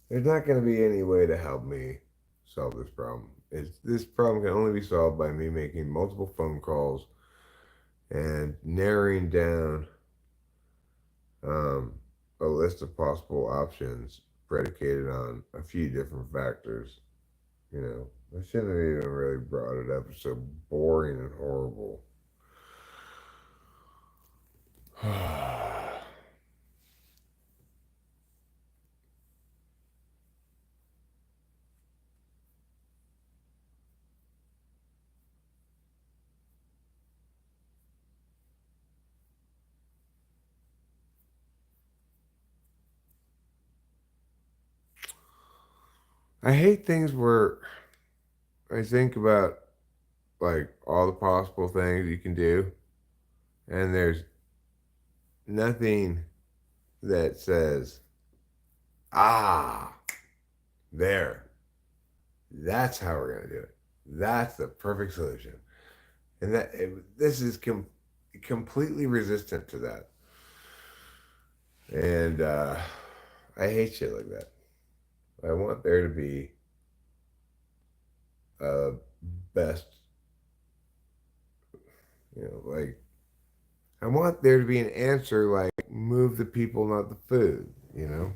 There's not going to be any way to help me solve this problem. This problem can only be solved by me making multiple phone calls and narrowing down um, a list of possible options predicated on a few different factors. You know, I shouldn't have even really brought it up. It's so boring and horrible. I hate things where I think about like all the possible things you can do, and there's nothing that says, ah, there, that's how we're going to do it. That's the perfect solution. And this is completely resistant to that. And I hate shit like that. I want there to be a best, like, I want there to be an answer like move the people, not the food, you know?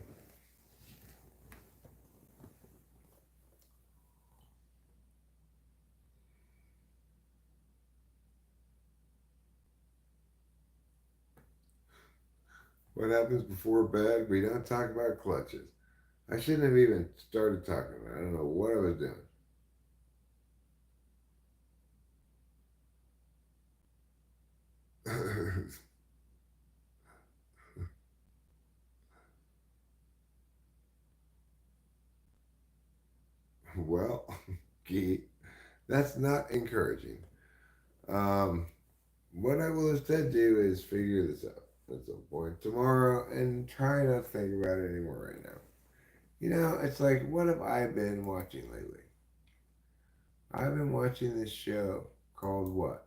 What happens before bed? We don't talk about clutches. I shouldn't have even started talking about it. I don't know what I was doing. Well, Gee, that's not encouraging. Um, what I will instead do is figure this out at some point tomorrow and try not to think about it anymore right now. You know, it's like, what have I been watching lately? I've been watching this show called what?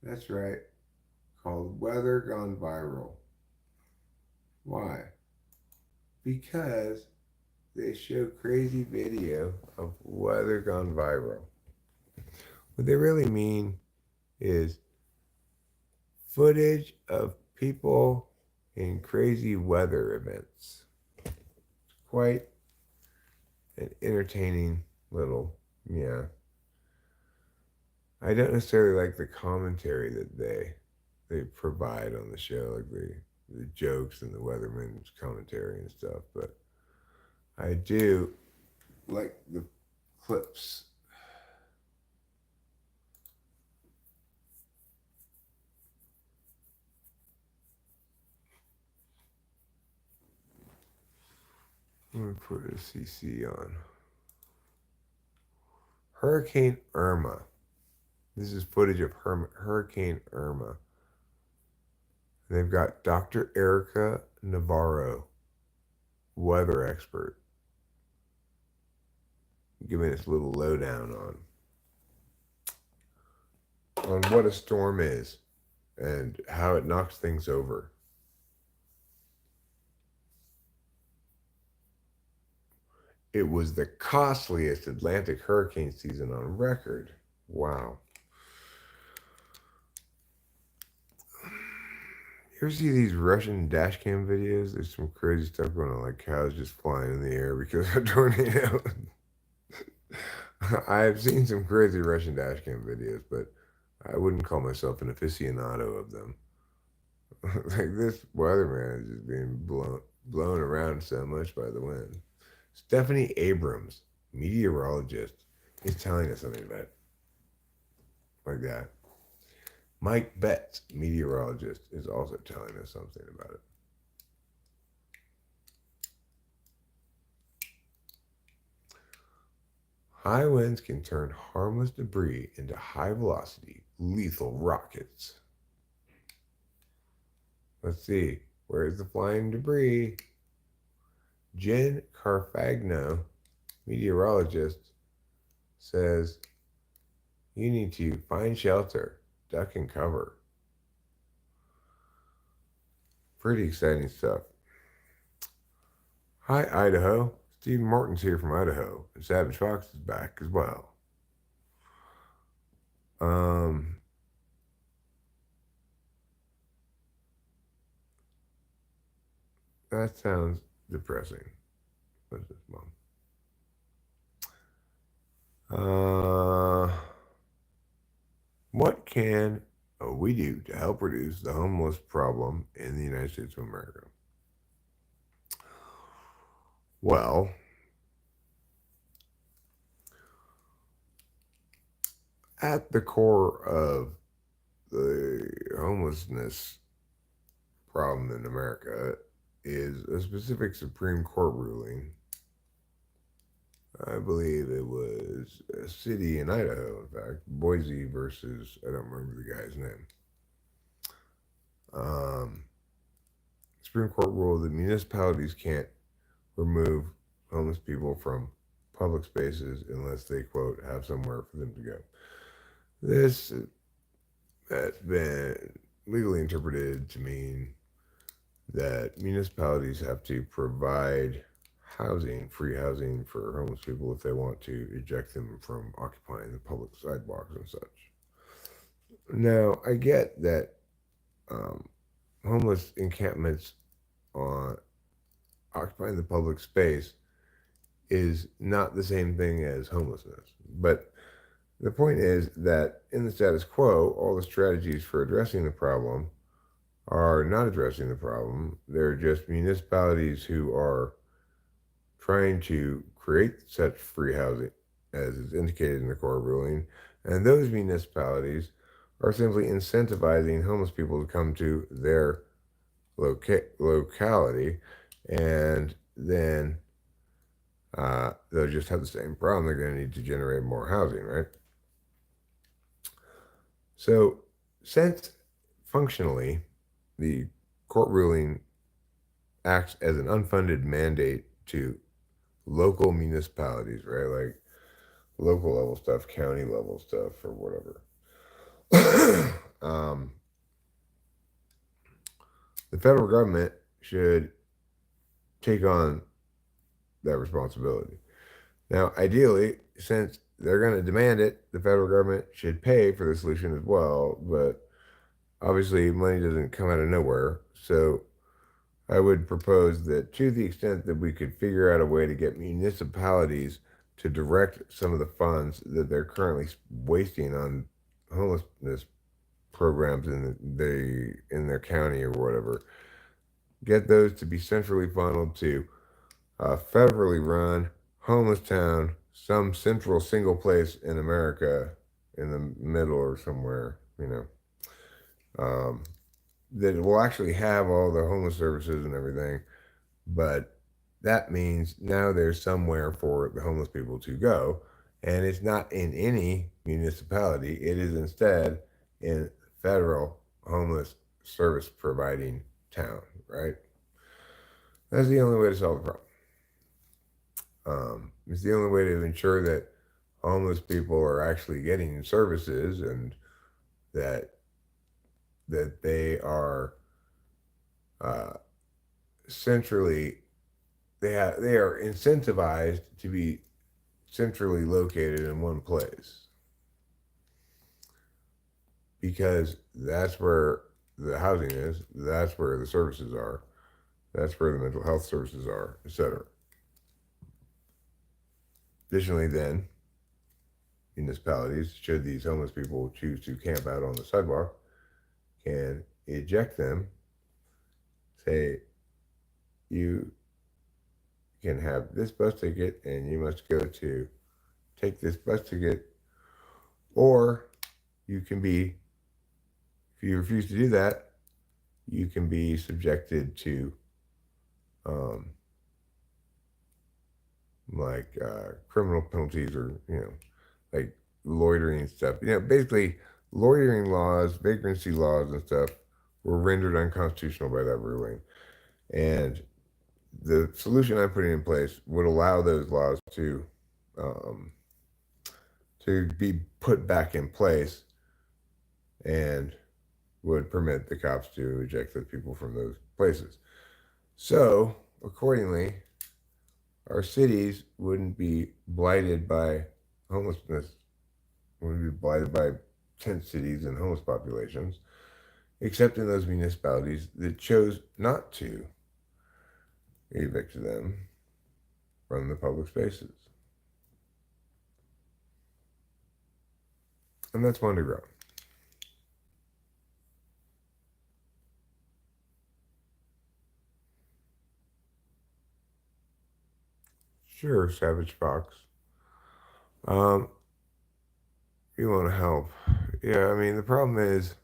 That's right, called Weather Gone Viral. Why? Because they show crazy video of weather gone viral. What they really mean is footage of people in crazy weather events. Quite an entertaining little, yeah. I don't necessarily like the commentary that they provide on the show, like the jokes and the weatherman's commentary and stuff, but I do like the clips. Let me put a CC on. Hurricane Irma. This is footage of Hurricane Irma. They've got Dr. Erica Navarro, weather expert, giving us a little lowdown on what a storm is and how it knocks things over. It was the costliest Atlantic hurricane season on record. Wow. You ever see these Russian dash cam videos? There's some crazy stuff going on, like cows just flying in the air because of a tornado. I've seen some crazy Russian dash cam videos, but I wouldn't call myself an aficionado of them. Like this weatherman is just being blown around so much by the wind. Stephanie Abrams, meteorologist, is telling us something about it. Like that. Mike Betts, meteorologist, is also telling us something about it. High winds can turn harmless debris into high velocity, lethal rockets. Let's see. Where's the flying debris? Jen Carfagno, meteorologist, says you need to find shelter, duck and cover. Pretty exciting stuff. Hi, Idaho. Steve Martin's here from Idaho, and Savage Fox is back as well. That sounds depressing. What's this, Mom? What can we do to help reduce the homeless problem in the United States of America? Well, at the core of the homelessness problem in America is a specific Supreme Court ruling. I believe it was a city in Idaho, in fact, Boise versus, I don't remember the guy's name. Supreme Court ruled that municipalities can't remove homeless people from public spaces unless they, quote, have somewhere for them to go. This has been legally interpreted to mean that municipalities have to provide housing, free housing for homeless people if they want to eject them from occupying the public sidewalks and such. Now, I get that homeless encampments on occupying the public space is not the same thing as homelessness. But the point is that in the status quo, all the strategies for addressing the problem are not addressing the problem. They're just municipalities who are trying to create such free housing as is indicated in the court ruling. And those municipalities are simply incentivizing homeless people to come to their locality, and then they'll just have the same problem. They're going to need to generate more housing, right? So, since functionally the court ruling acts as an unfunded mandate to local municipalities, right? Like local level stuff, county level stuff, or whatever. The federal government should take on that responsibility. Now, ideally, since they're going to demand it, the federal government should pay for the solution as well. But obviously, money doesn't come out of nowhere. So I would propose that to the extent that we could figure out a way to get municipalities to direct some of the funds that they're currently wasting on homelessness programs in their county or whatever, get those to be centrally funneled to a federally run homeless town, some central single place in America, in the middle or somewhere, that will actually have all the homeless services and everything, but that means now there's somewhere for the homeless people to go. And it's not in any municipality, it is instead in federal homeless service providing town, right? That's the only way to solve the problem. It's the only way to ensure that homeless people are actually getting services and that they are uh, centrally they are incentivized to be centrally located in one place because that's where the housing is, that's where the services are, that's where the mental health services are, etc. Additionally, then municipalities, should these homeless people choose to camp out on the sidewalk, can eject them, say, you can have this bus ticket and you must go to take this bus ticket, or you can be, if you refuse to do that, you can be subjected to um, criminal penalties or, like loitering and stuff. Basically, loitering laws, vagrancy laws, and stuff were rendered unconstitutional by that ruling. And the solution I'm putting in place would allow those laws um, to be put back in place and would permit the cops to eject those people from those places. So, accordingly, our cities wouldn't be blighted by homelessness, wouldn't be blighted by tent cities and homeless populations, except in those municipalities that chose not to evict them from the public spaces. And that's one to grow. Sure, Savage Fox. Um, you want to help. Yeah, I mean, the problem is,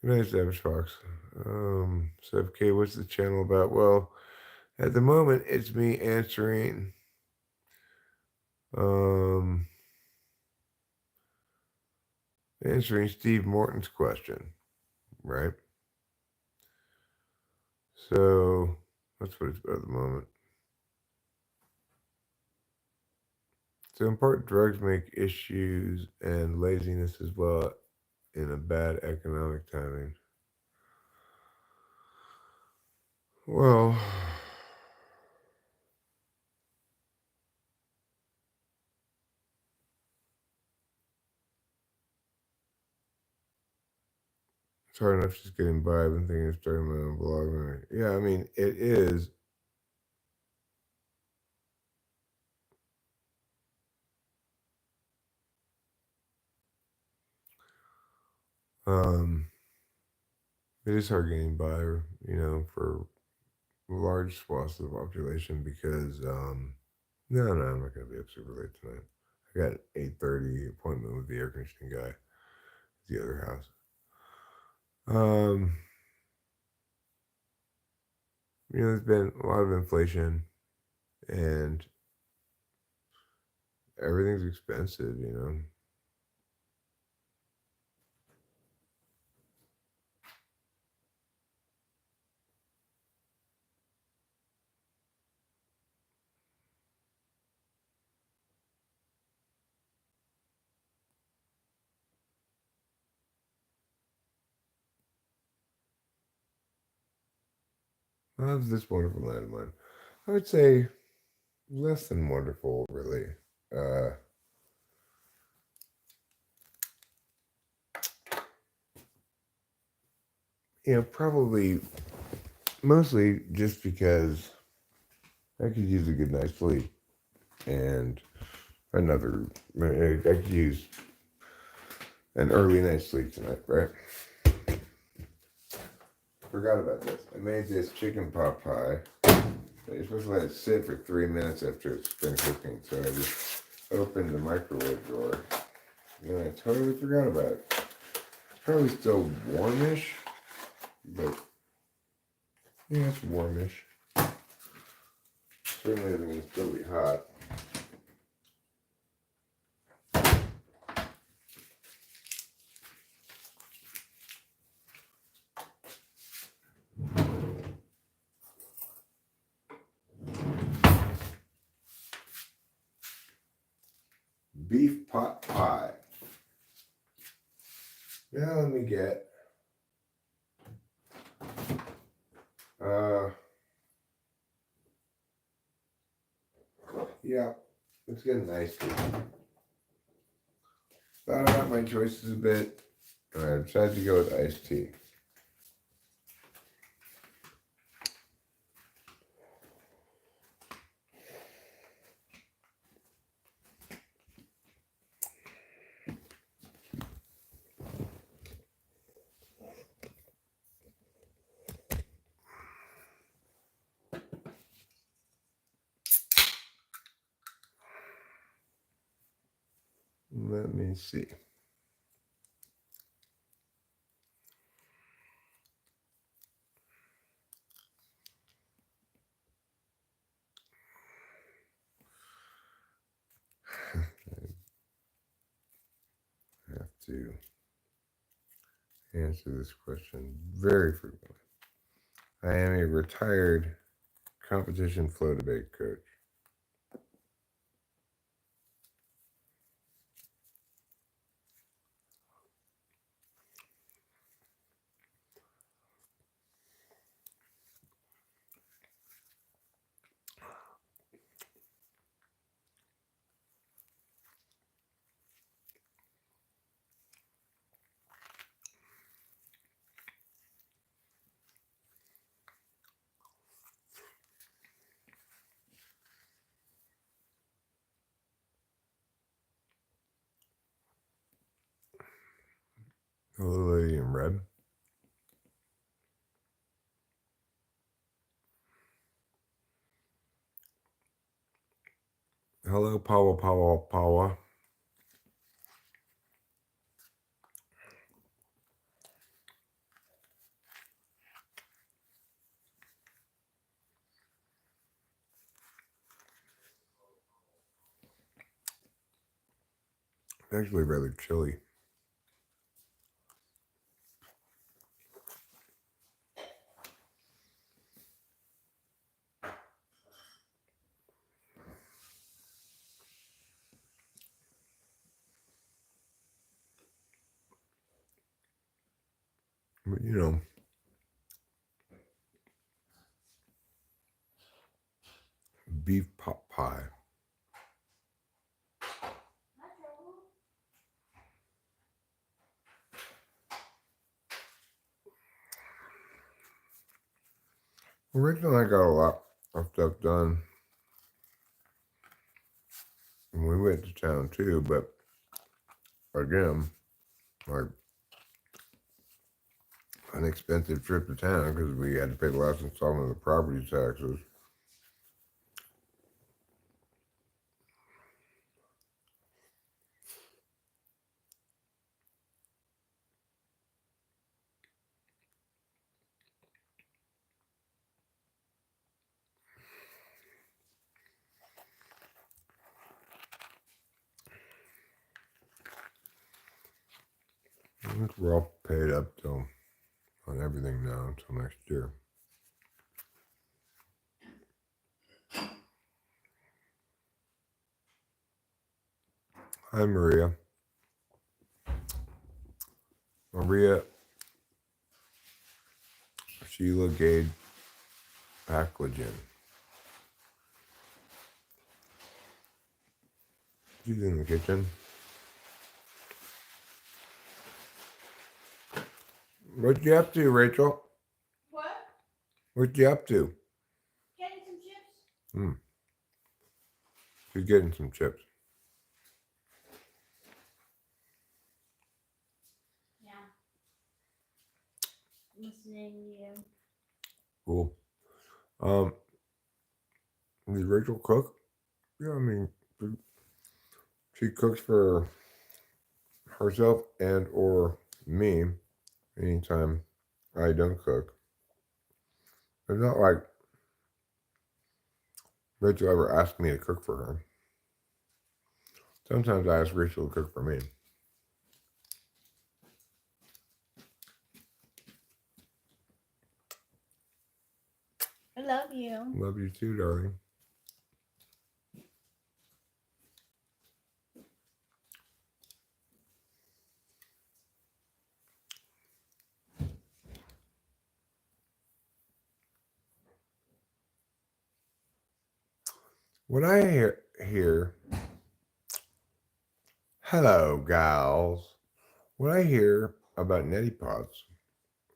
nice Savage Fox. Sev K, what's the channel about? Well, at the moment, it's me um, answering Steve Morton's question, right? So that's what it's about at the moment. So in part, drugs make issues and laziness as well in a bad economic timing. Well, it's hard enough just getting by. I've been thinking of starting my own blog. Yeah, I mean, it is. Um, it is hard getting by, for large swaths of the population because, no, I'm not going to be up super late tonight. I got an 8:30 appointment with the air conditioning guy at the other house. Um, there's been a lot of inflation and everything's expensive. I love this wonderful land of mine. I would say less than wonderful, really. Uh, probably mostly just because I could use a good night's sleep and I could use an early night's sleep tonight, right? Forgot about this. I made this chicken pot pie You're supposed to let it sit for 3 minutes after it's been cooking. So I just opened the microwave drawer. And I totally forgot about it. It's probably still warmish, but yeah, it's warmish. Certainly doesn't mean it's still be hot. Beef pot pie. Now let me get yeah, it's getting iced tea. Thought about my choices a bit, and I decided to go with iced tea. Let me see. I have to answer this question very frequently. I am a retired competition flow debate coach. Hello, lady in red. Hello, Pawa. It's actually rather chilly. But you know, beef pot pie. Originally, I got a lot of stuff done when we went to town too, but again, like an expensive trip to town because we had to pay the last installment of the property taxes. I think we're all paid up till on everything now until next year. Hi, Maria. Maria Sheila Gade Packlagin. She's in the kitchen. What you up to, Rachel? What? What you up to? Getting some chips. She's getting some chips. Yeah. Listening to you. Cool. Does Rachel cook? Yeah, I mean, she cooks for herself and or me anytime I don't cook. It's not like Rachel ever asked me to cook for her. Sometimes I ask Rachel to cook for me. I love you. Love you too, darling. When I hear hello, gals, what I hear about neti pots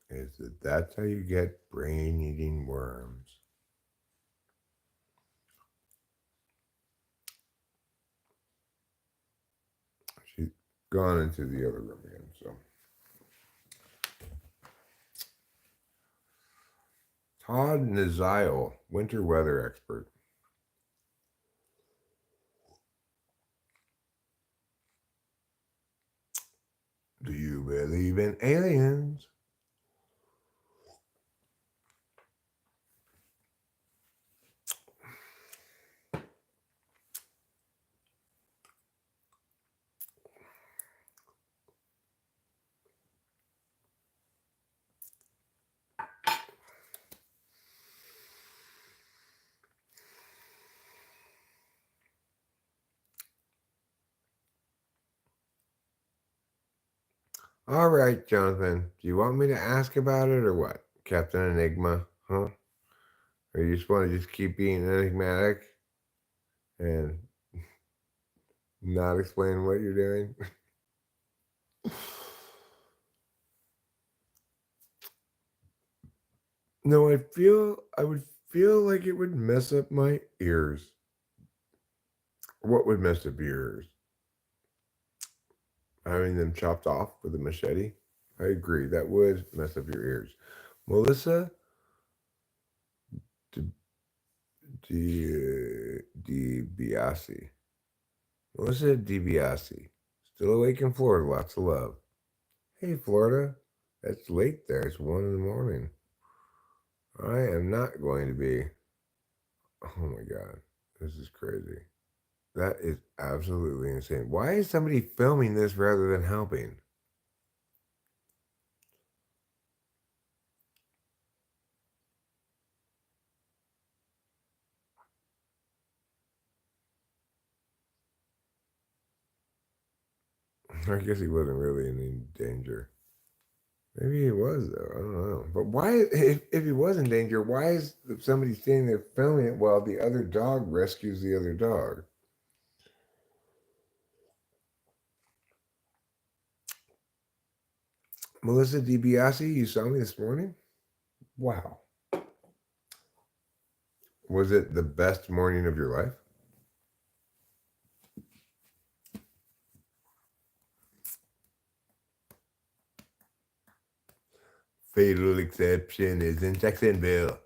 is that that's how you get brain-eating worms. She's gone into the other room again, so. Todd Nazile, winter weather expert. Do you believe in aliens? All right, Jonathan. Do you want me to ask about it or what? Captain Enigma, huh? Or you just want to just keep being enigmatic and not explain what you're doing? No, I would feel like it would mess up my ears. What would mess up your ears? Having them chopped off with a machete? I agree. That would mess up your ears. Melissa DiBiase. Melissa DiBiase. Still awake in Florida. Lots of love. Hey, Florida. It's late there. It's 1 in the morning. I am not going to be. Oh my God. This is crazy. That is absolutely insane. Why is somebody filming this rather than helping? I guess he wasn't really in any danger. Maybe he was though. I don't know. But why, if he was in danger, why is somebody standing there filming it while the other dog rescues the other dog? Melissa DiBiase, you saw me this morning? Wow. Was it the best morning of your life? Fatal exception is in Jacksonville.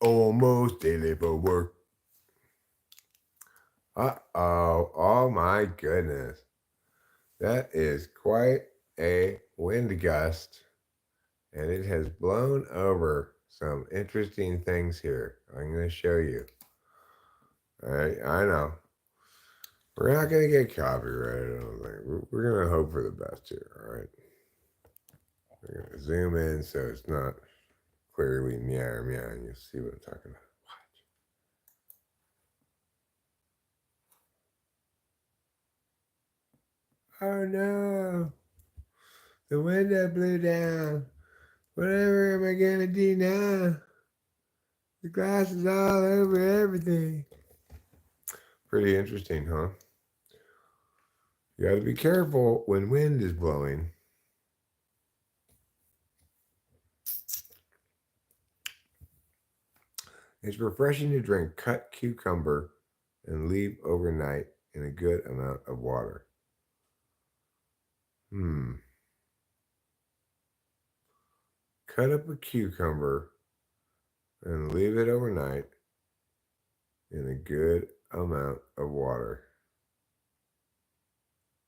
Almost daily for work. Uh-oh. Oh my goodness. That is quite a wind gust. And it has blown over some interesting things here. I'm going to show you. All right, I know. We're not going to get copyrighted, I don't think. We're going to hope for the best here, all right? We're going to zoom in so it's not clearly meow meow, and you'll see what I'm talking about. Oh no! The window blew down. Whatever am I going to do now? The glass is all over everything. Pretty interesting, huh? You got to be careful when wind is blowing. It's refreshing to drink cut cucumber and leave overnight in a good amount of water. Cut up a cucumber and leave it overnight in a good amount of water.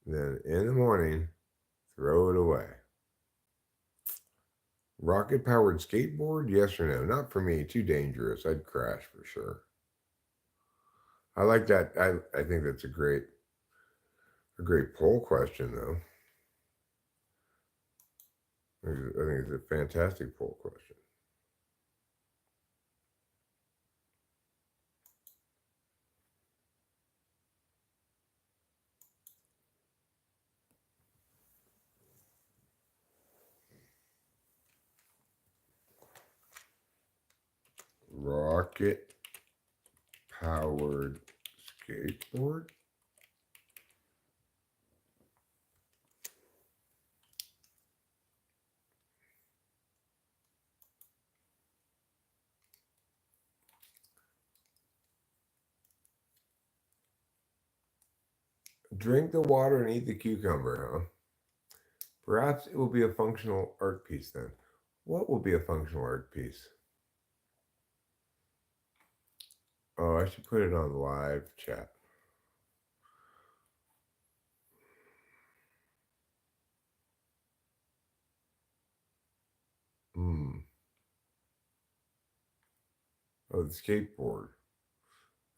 Then in the morning, throw it away. Rocket powered skateboard? Yes or no? Not for me. Too dangerous. I'd crash for sure. I like that. I think that's a great poll question though. I think it's a fantastic poll question. Rocket powered skateboard? Drink the water and eat the cucumber, huh? Perhaps it will be a functional art piece then. What will be a functional art piece? Oh, I should put it on live chat. Hmm. Oh, the skateboard.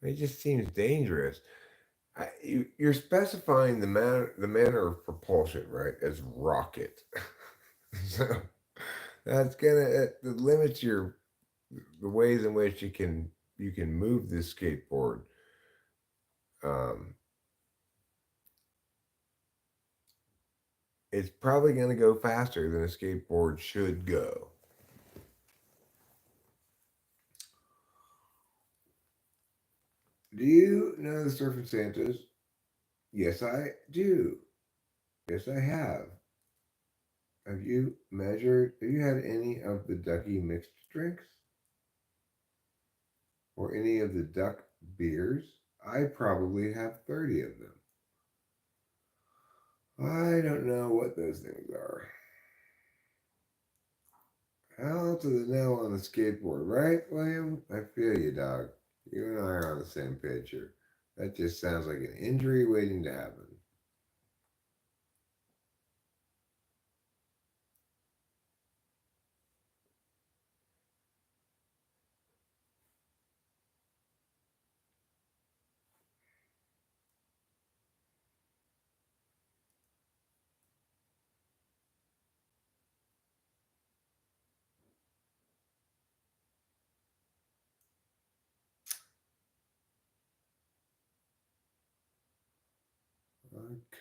It just seems dangerous. You're specifying the manner of propulsion, right, as rocket. So that's gonna it limits the ways in which you can move this skateboard. Um, it's probably gonna go faster than a skateboard should go. Do you know the Surfing Santas? Yes, I do. Yes, I have. Have you had any of the Ducky mixed drinks? Or any of the duck beers? I probably have 30 of them. I don't know what those things are. How to the nail on the skateboard, right, William? I feel you, dog. You and I are on the same page here. That just sounds like an injury waiting to happen.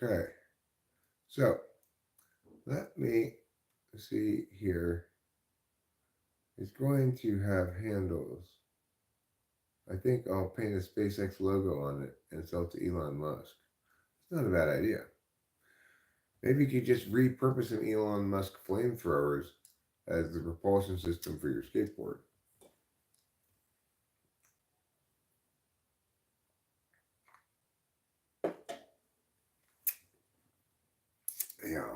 Okay. So let me see here. It's going to have handles. I think I'll paint a SpaceX logo on it and sell it to Elon Musk. It's not a bad idea. Maybe you could just repurpose some Elon Musk flamethrowers as the propulsion system for your skateboard. Yeah.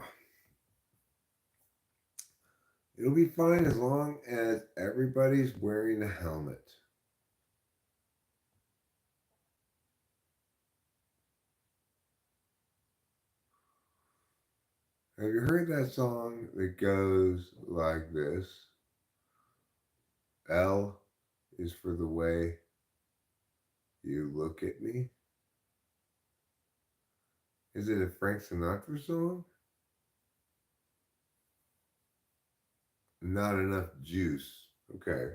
It'll be fine as long as everybody's wearing a helmet. Have you heard that song that goes like this? L is for the way you look at me. Is it a Frank Sinatra song? Not enough juice. Okay.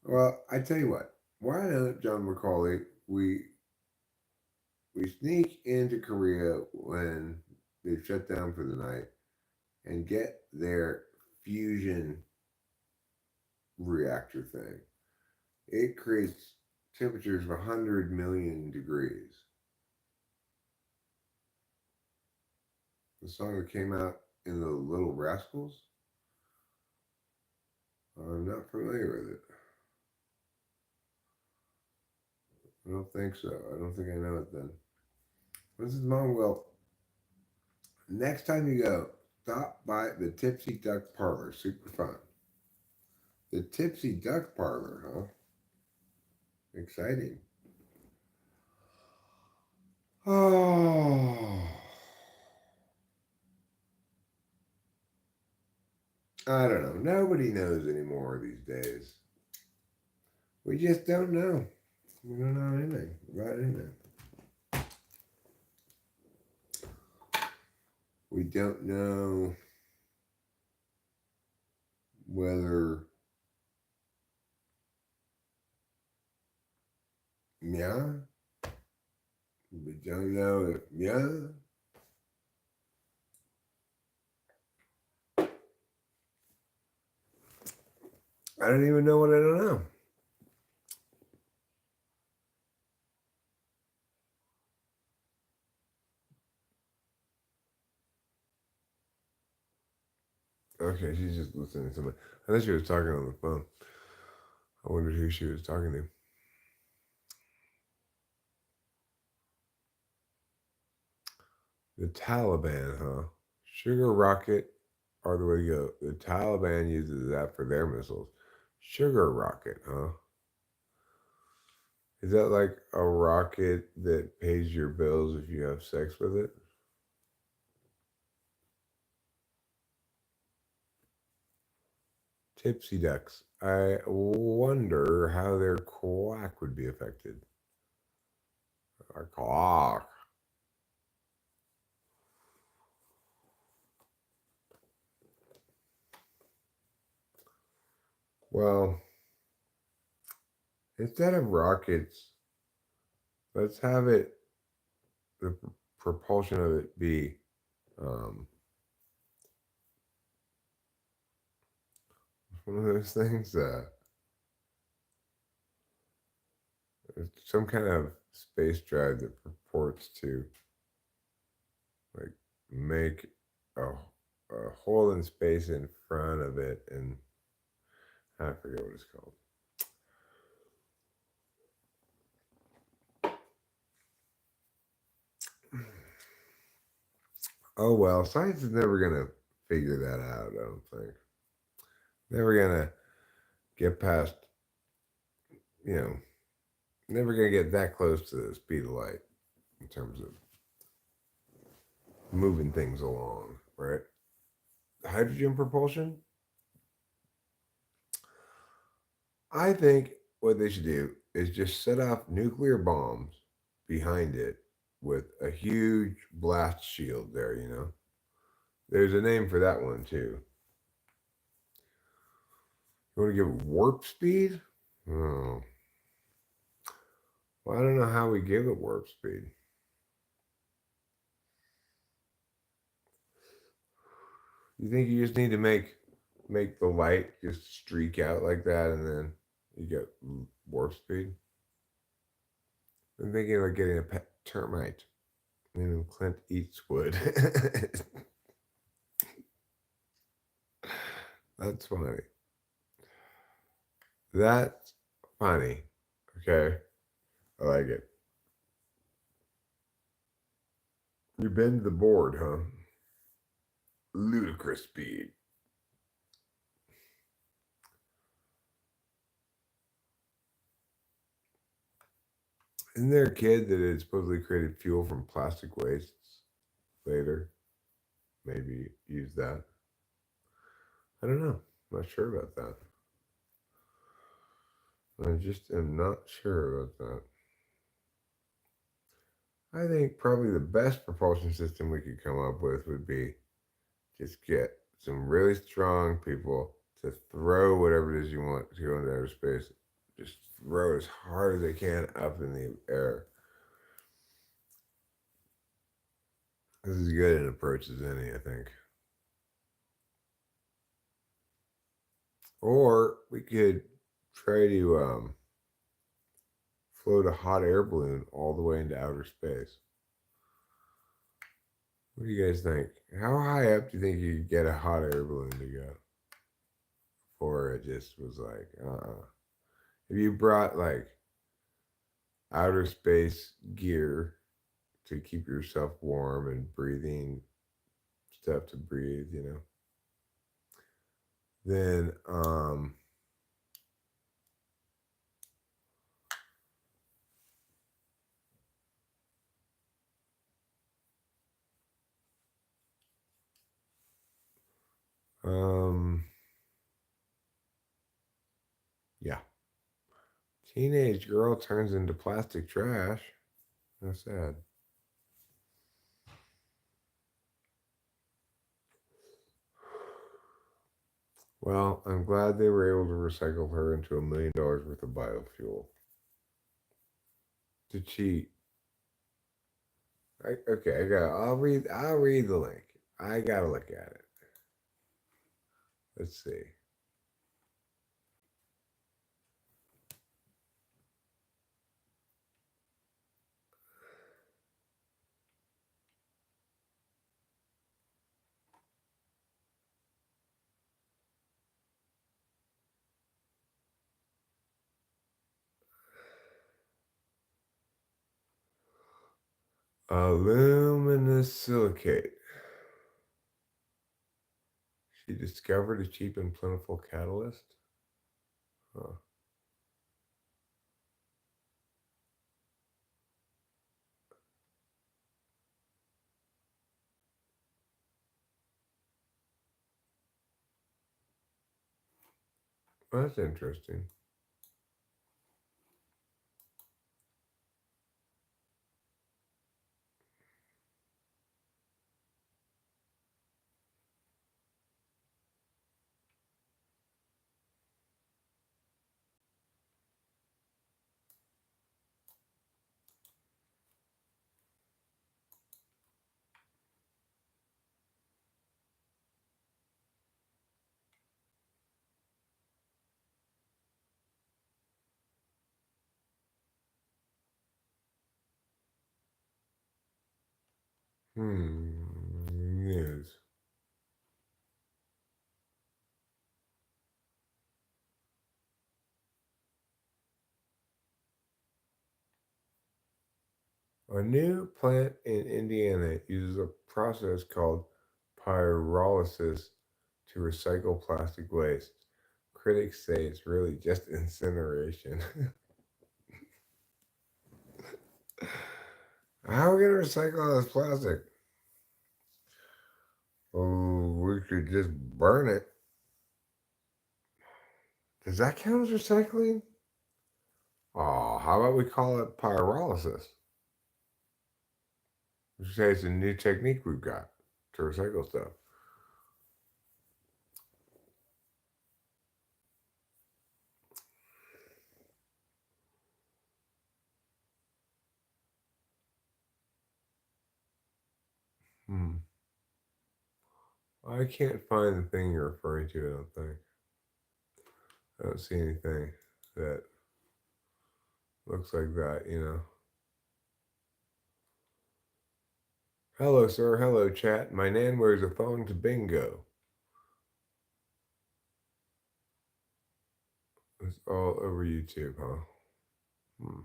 Well, I tell you what. Why don't John Macaulay we sneak into Korea when they've shut down for the night and get their fusion reactor thing. It creates temperatures of 100 million degrees. The song that came out in the Little Rascals? I'm not familiar with it. I don't think so. I don't think I know it then. Mrs. Mom, well, next time you go, stop by the Tipsy Duck Parlor. Super fun. The Tipsy Duck Parlor, huh? exciting. Oh, I don't know. Nobody knows anymore these days. We just don't know. We don't know anything about anything. We don't know whether, yeah, we don't know if, yeah. I don't even know what I don't know. Okay, she's just listening to somebody. I thought she was talking on the phone. I wondered who she was talking to. The Taliban, huh? Sugar rocket are the way to go. The Taliban uses that for their missiles. Sugar rocket, huh? Is that like a rocket that pays your bills if you have sex with it? Tipsy ducks. I wonder how their quack would be affected. A quack. Well, instead of rockets, let's have it, the propulsion of it be um, one of those things, some kind of space drive that purports to like make a hole in space in front of it, and I forget what it's called. Oh well, science is never gonna figure that out. I don't think. Never gonna get past. You know, never gonna get that close to the speed of light in terms of moving things along, right? Hydrogen propulsion. I think what they should do is just set off nuclear bombs behind it with a huge blast shield there. There's a name for that one too. You want to give it warp speed? Oh, well, I don't know how we give it warp speed. You think you just need to make the light just streak out like that, and then you get warp speed? I'm thinking of getting a pet termite. Clint Eastwood. That's funny. That's funny. Okay, I like it. You bend the board, huh? Ludicrous speed. Isn't there a kid that had supposedly created fuel from plastic wastes later? Maybe use that. I don't know. I'm not sure about that. I just am not sure about that. I think probably the best propulsion system we could come up with would be just get some really strong people to throw whatever it is you want to go into outer space. Just throw as hard as they can up in the air. This is as good an approach as any, I think. Or we could try to float a hot air balloon all the way into outer space. What do you guys think? How high up do you think you could get a hot air balloon to go? Before it just was like, If you brought like outer space gear to keep yourself warm and breathing stuff to breathe, then Um, yeah. Teenage girl turns into plastic trash. That's sad. Well, I'm glad they were able to recycle her into $1 million worth of biofuel. To cheat. Okay, I got. I'll read. I'll read the link. I gotta look at it. Let's see. Aluminous silicate. She discovered a cheap and plentiful catalyst. Huh. Well, that's interesting. News. A new plant in Indiana uses a process called pyrolysis to recycle plastic waste. Critics say it's really just incineration. How are we going to recycle all this plastic? Oh, we could just burn it. Does that count as recycling? Oh, how about we call it pyrolysis? We say it's a new technique we've got to recycle stuff. Hmm. I can't find the thing you're referring to, I don't think. I don't see anything that looks like that. Hello, sir. Hello, chat. My nan wears a thong to bingo. It's all over YouTube, huh? Hmm.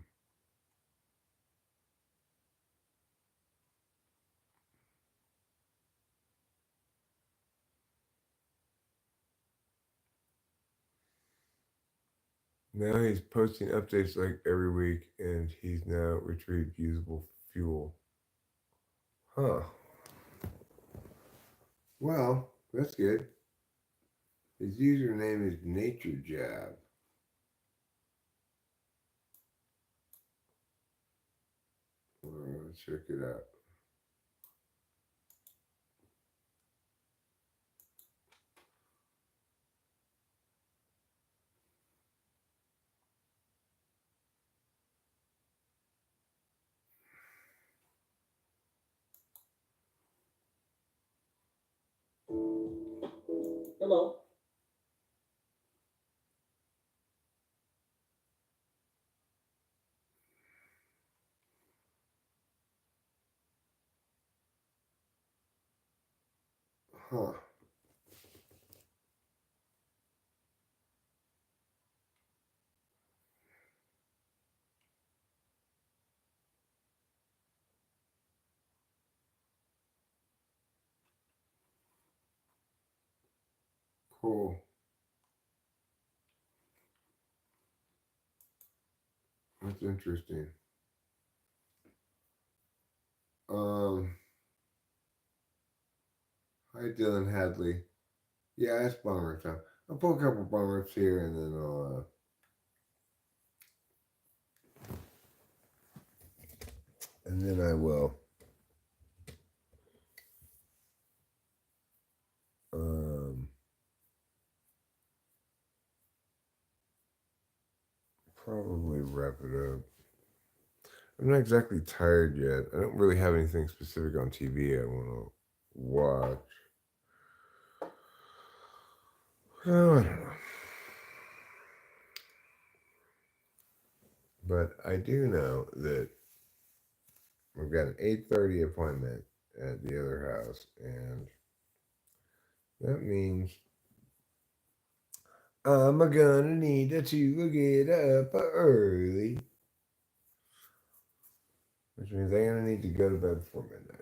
Now he's posting updates like every week, and he's now retrieved usable fuel. Huh. Well, that's good. His username is NatureJab. Let's check it out. Hello. Huh. Cool. That's interesting. Um. Hi, Dylan Hadley. Yeah, it's bomber time. I'll pull a couple bombers here, and then I will um, probably wrap it up. I'm not exactly tired yet. I don't really have anything specific on TV I want to watch. Oh, I don't know. But I do know that we've got an 8:30 appointment at the other house, and that means I'm gonna need to get up early, which means I'm gonna need to go to bed before midnight.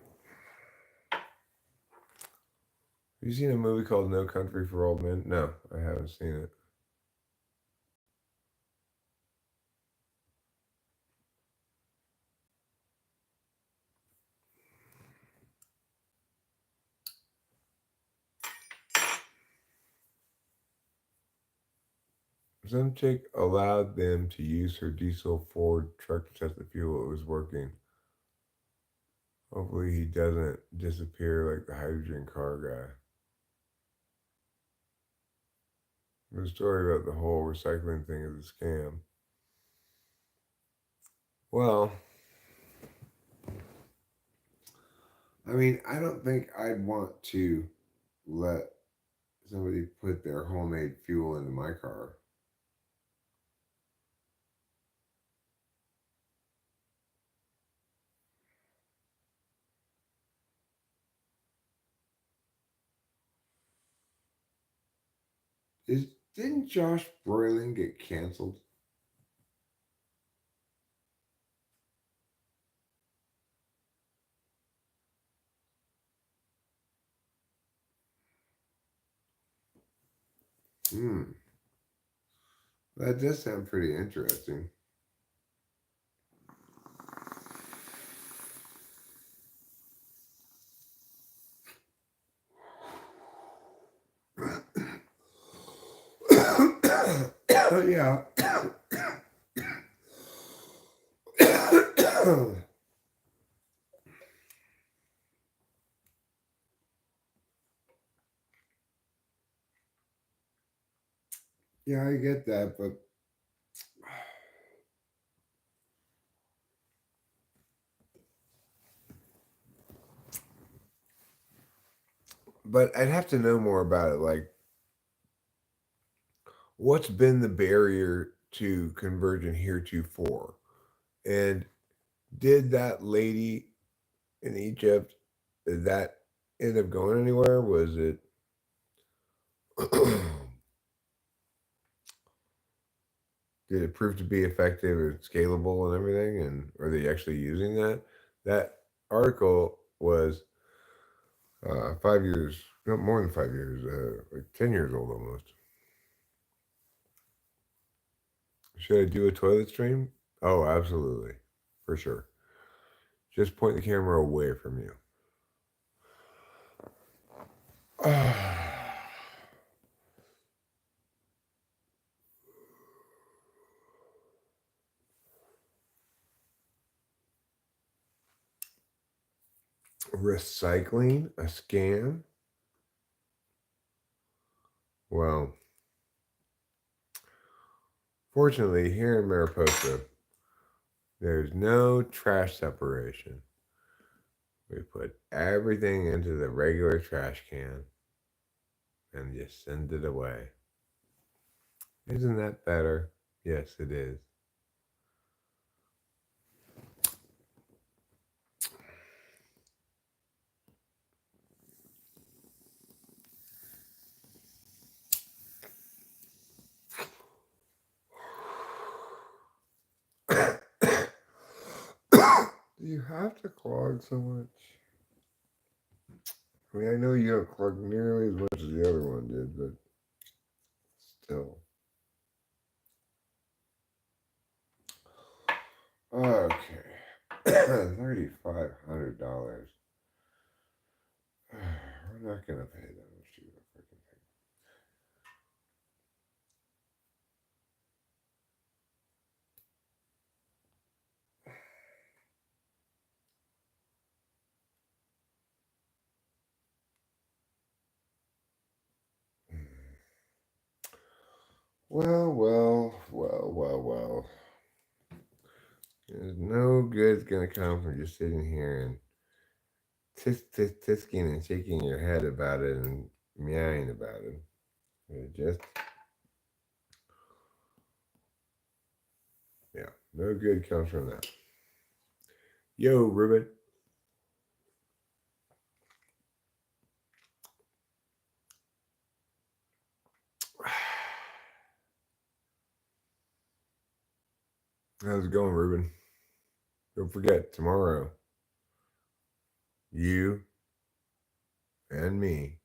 Have you seen a movie called No Country for Old Men? No, I haven't seen it. Some chick allowed them to use her diesel Ford truck to test the fuel. It was working. Hopefully, he doesn't disappear like the hydrogen car guy. The story about the whole recycling thing is a scam. Well, I mean, I don't think I'd want to let somebody put their homemade fuel into my car. Didn't Josh Brolin get canceled? Hmm. That does sound pretty interesting. Yeah. Yeah, I get that, but I'd have to know more about it. Like, what's been the barrier to conversion heretofore? And did that lady in Egypt, did that end up going anywhere? Was it did it prove to be effective and scalable and everything? And are they actually using that? That article was 5 years, no more than 5 years, like 10 years old almost. Should I do a toilet stream? Oh, absolutely, for sure. Just point the camera away from you. Recycling, a scam? Well, fortunately, here in Mariposa, there's no trash separation. We put everything into the regular trash can and just send it away. Isn't that better? Yes, it is. Do you have to clog so much? I mean, I know you don't clog nearly as much as the other one did, but still. Okay. $3,500. We're not gonna pay that much to a freaking thing. Well. There's no good's gonna come from just sitting here and tisking and shaking your head about it and meowing about it. It just, yeah, no good comes from that. Yo, Ruben. How's it going, Ruben? Don't forget, tomorrow, you and me,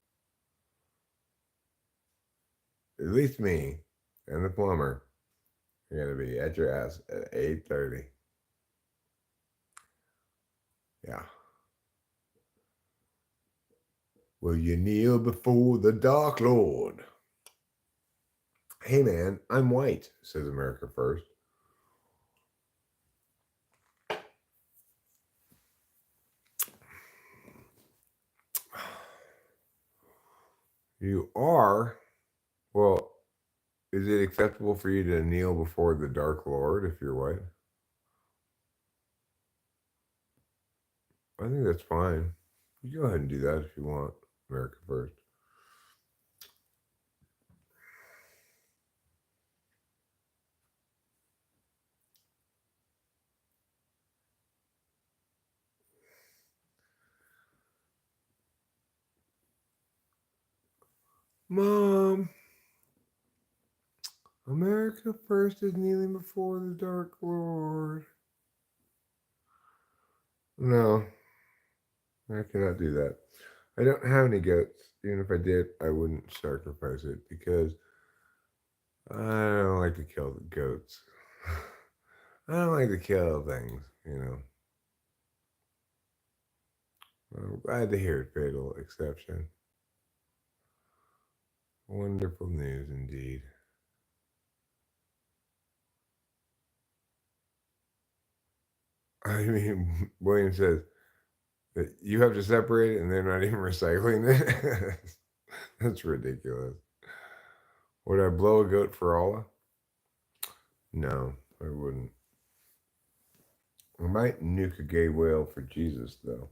at least me and the plumber, are going to be at your ass at 8:30. Yeah. Will you kneel before the Dark Lord? Hey, man, I'm white, says America first. You are? Well, is it acceptable for you to kneel before the Dark Lord if you're white? I think that's fine. You go ahead and do that if you want, America first. Mom, America first is kneeling before the Dark Lord. No, I cannot do that. I don't have any goats. Even if I did, I wouldn't sacrifice it because I don't like to kill the goats. I don't like to kill things. I'm glad to hear it, fatal exception. Wonderful news indeed. I mean, William says that you have to separate it and they're not even recycling it. That's ridiculous. Would I blow a goat for Allah? No, I wouldn't. I might nuke a gay whale for Jesus, though.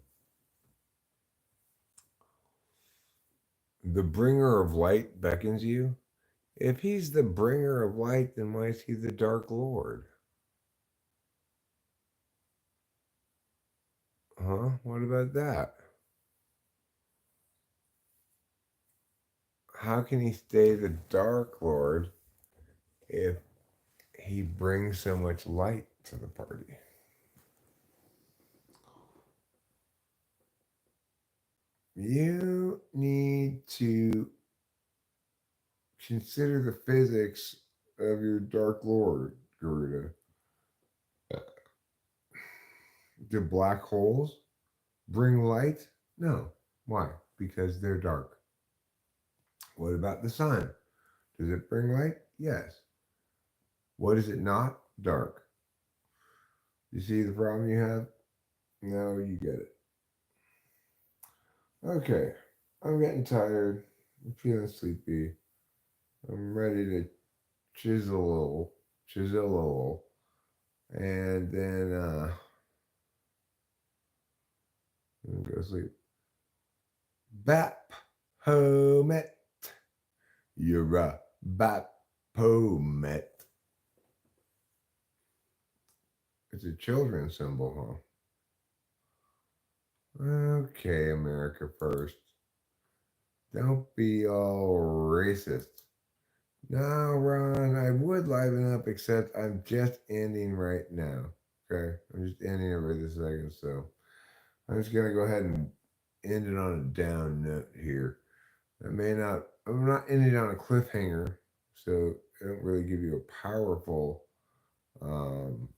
The bringer of light beckons you. If he's the bringer of light, then why is he the Dark Lord? Huh? What about that? How can he stay the Dark Lord if he brings so much light to the party? You need to consider the physics of your Dark Lord, Garuda. Do black holes bring light? No. Why? Because they're dark. What about the sun? Does it bring light? Yes. What is it not? Dark. You see the problem you have? Now you get it. Okay. I'm getting tired. I'm feeling sleepy. I'm ready to chisel a little, and then go to sleep. Bap Homet. You're a Bap Homet. It's a children's symbol, huh? Okay, America first. Don't be all racist. No, Ron, I would liven up, except I'm just ending right now. Okay? I'm just ending it right this second, so I'm just gonna go ahead and end it on a down note here. I'm not ending on a cliffhanger, so I don't really give you um,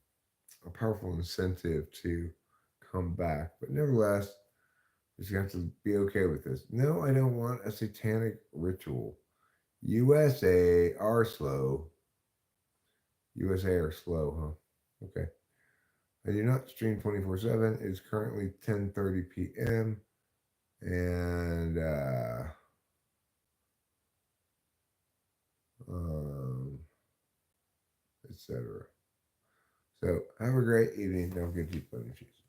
a powerful incentive to come back. But nevertheless, you have to be okay with this. No, I don't want a satanic ritual. USA are slow. USA are slow, huh? Okay. I do not stream 24/7. It's currently 10:30 p.m. and um, etc. So have a great evening. Don't get too put in cheese.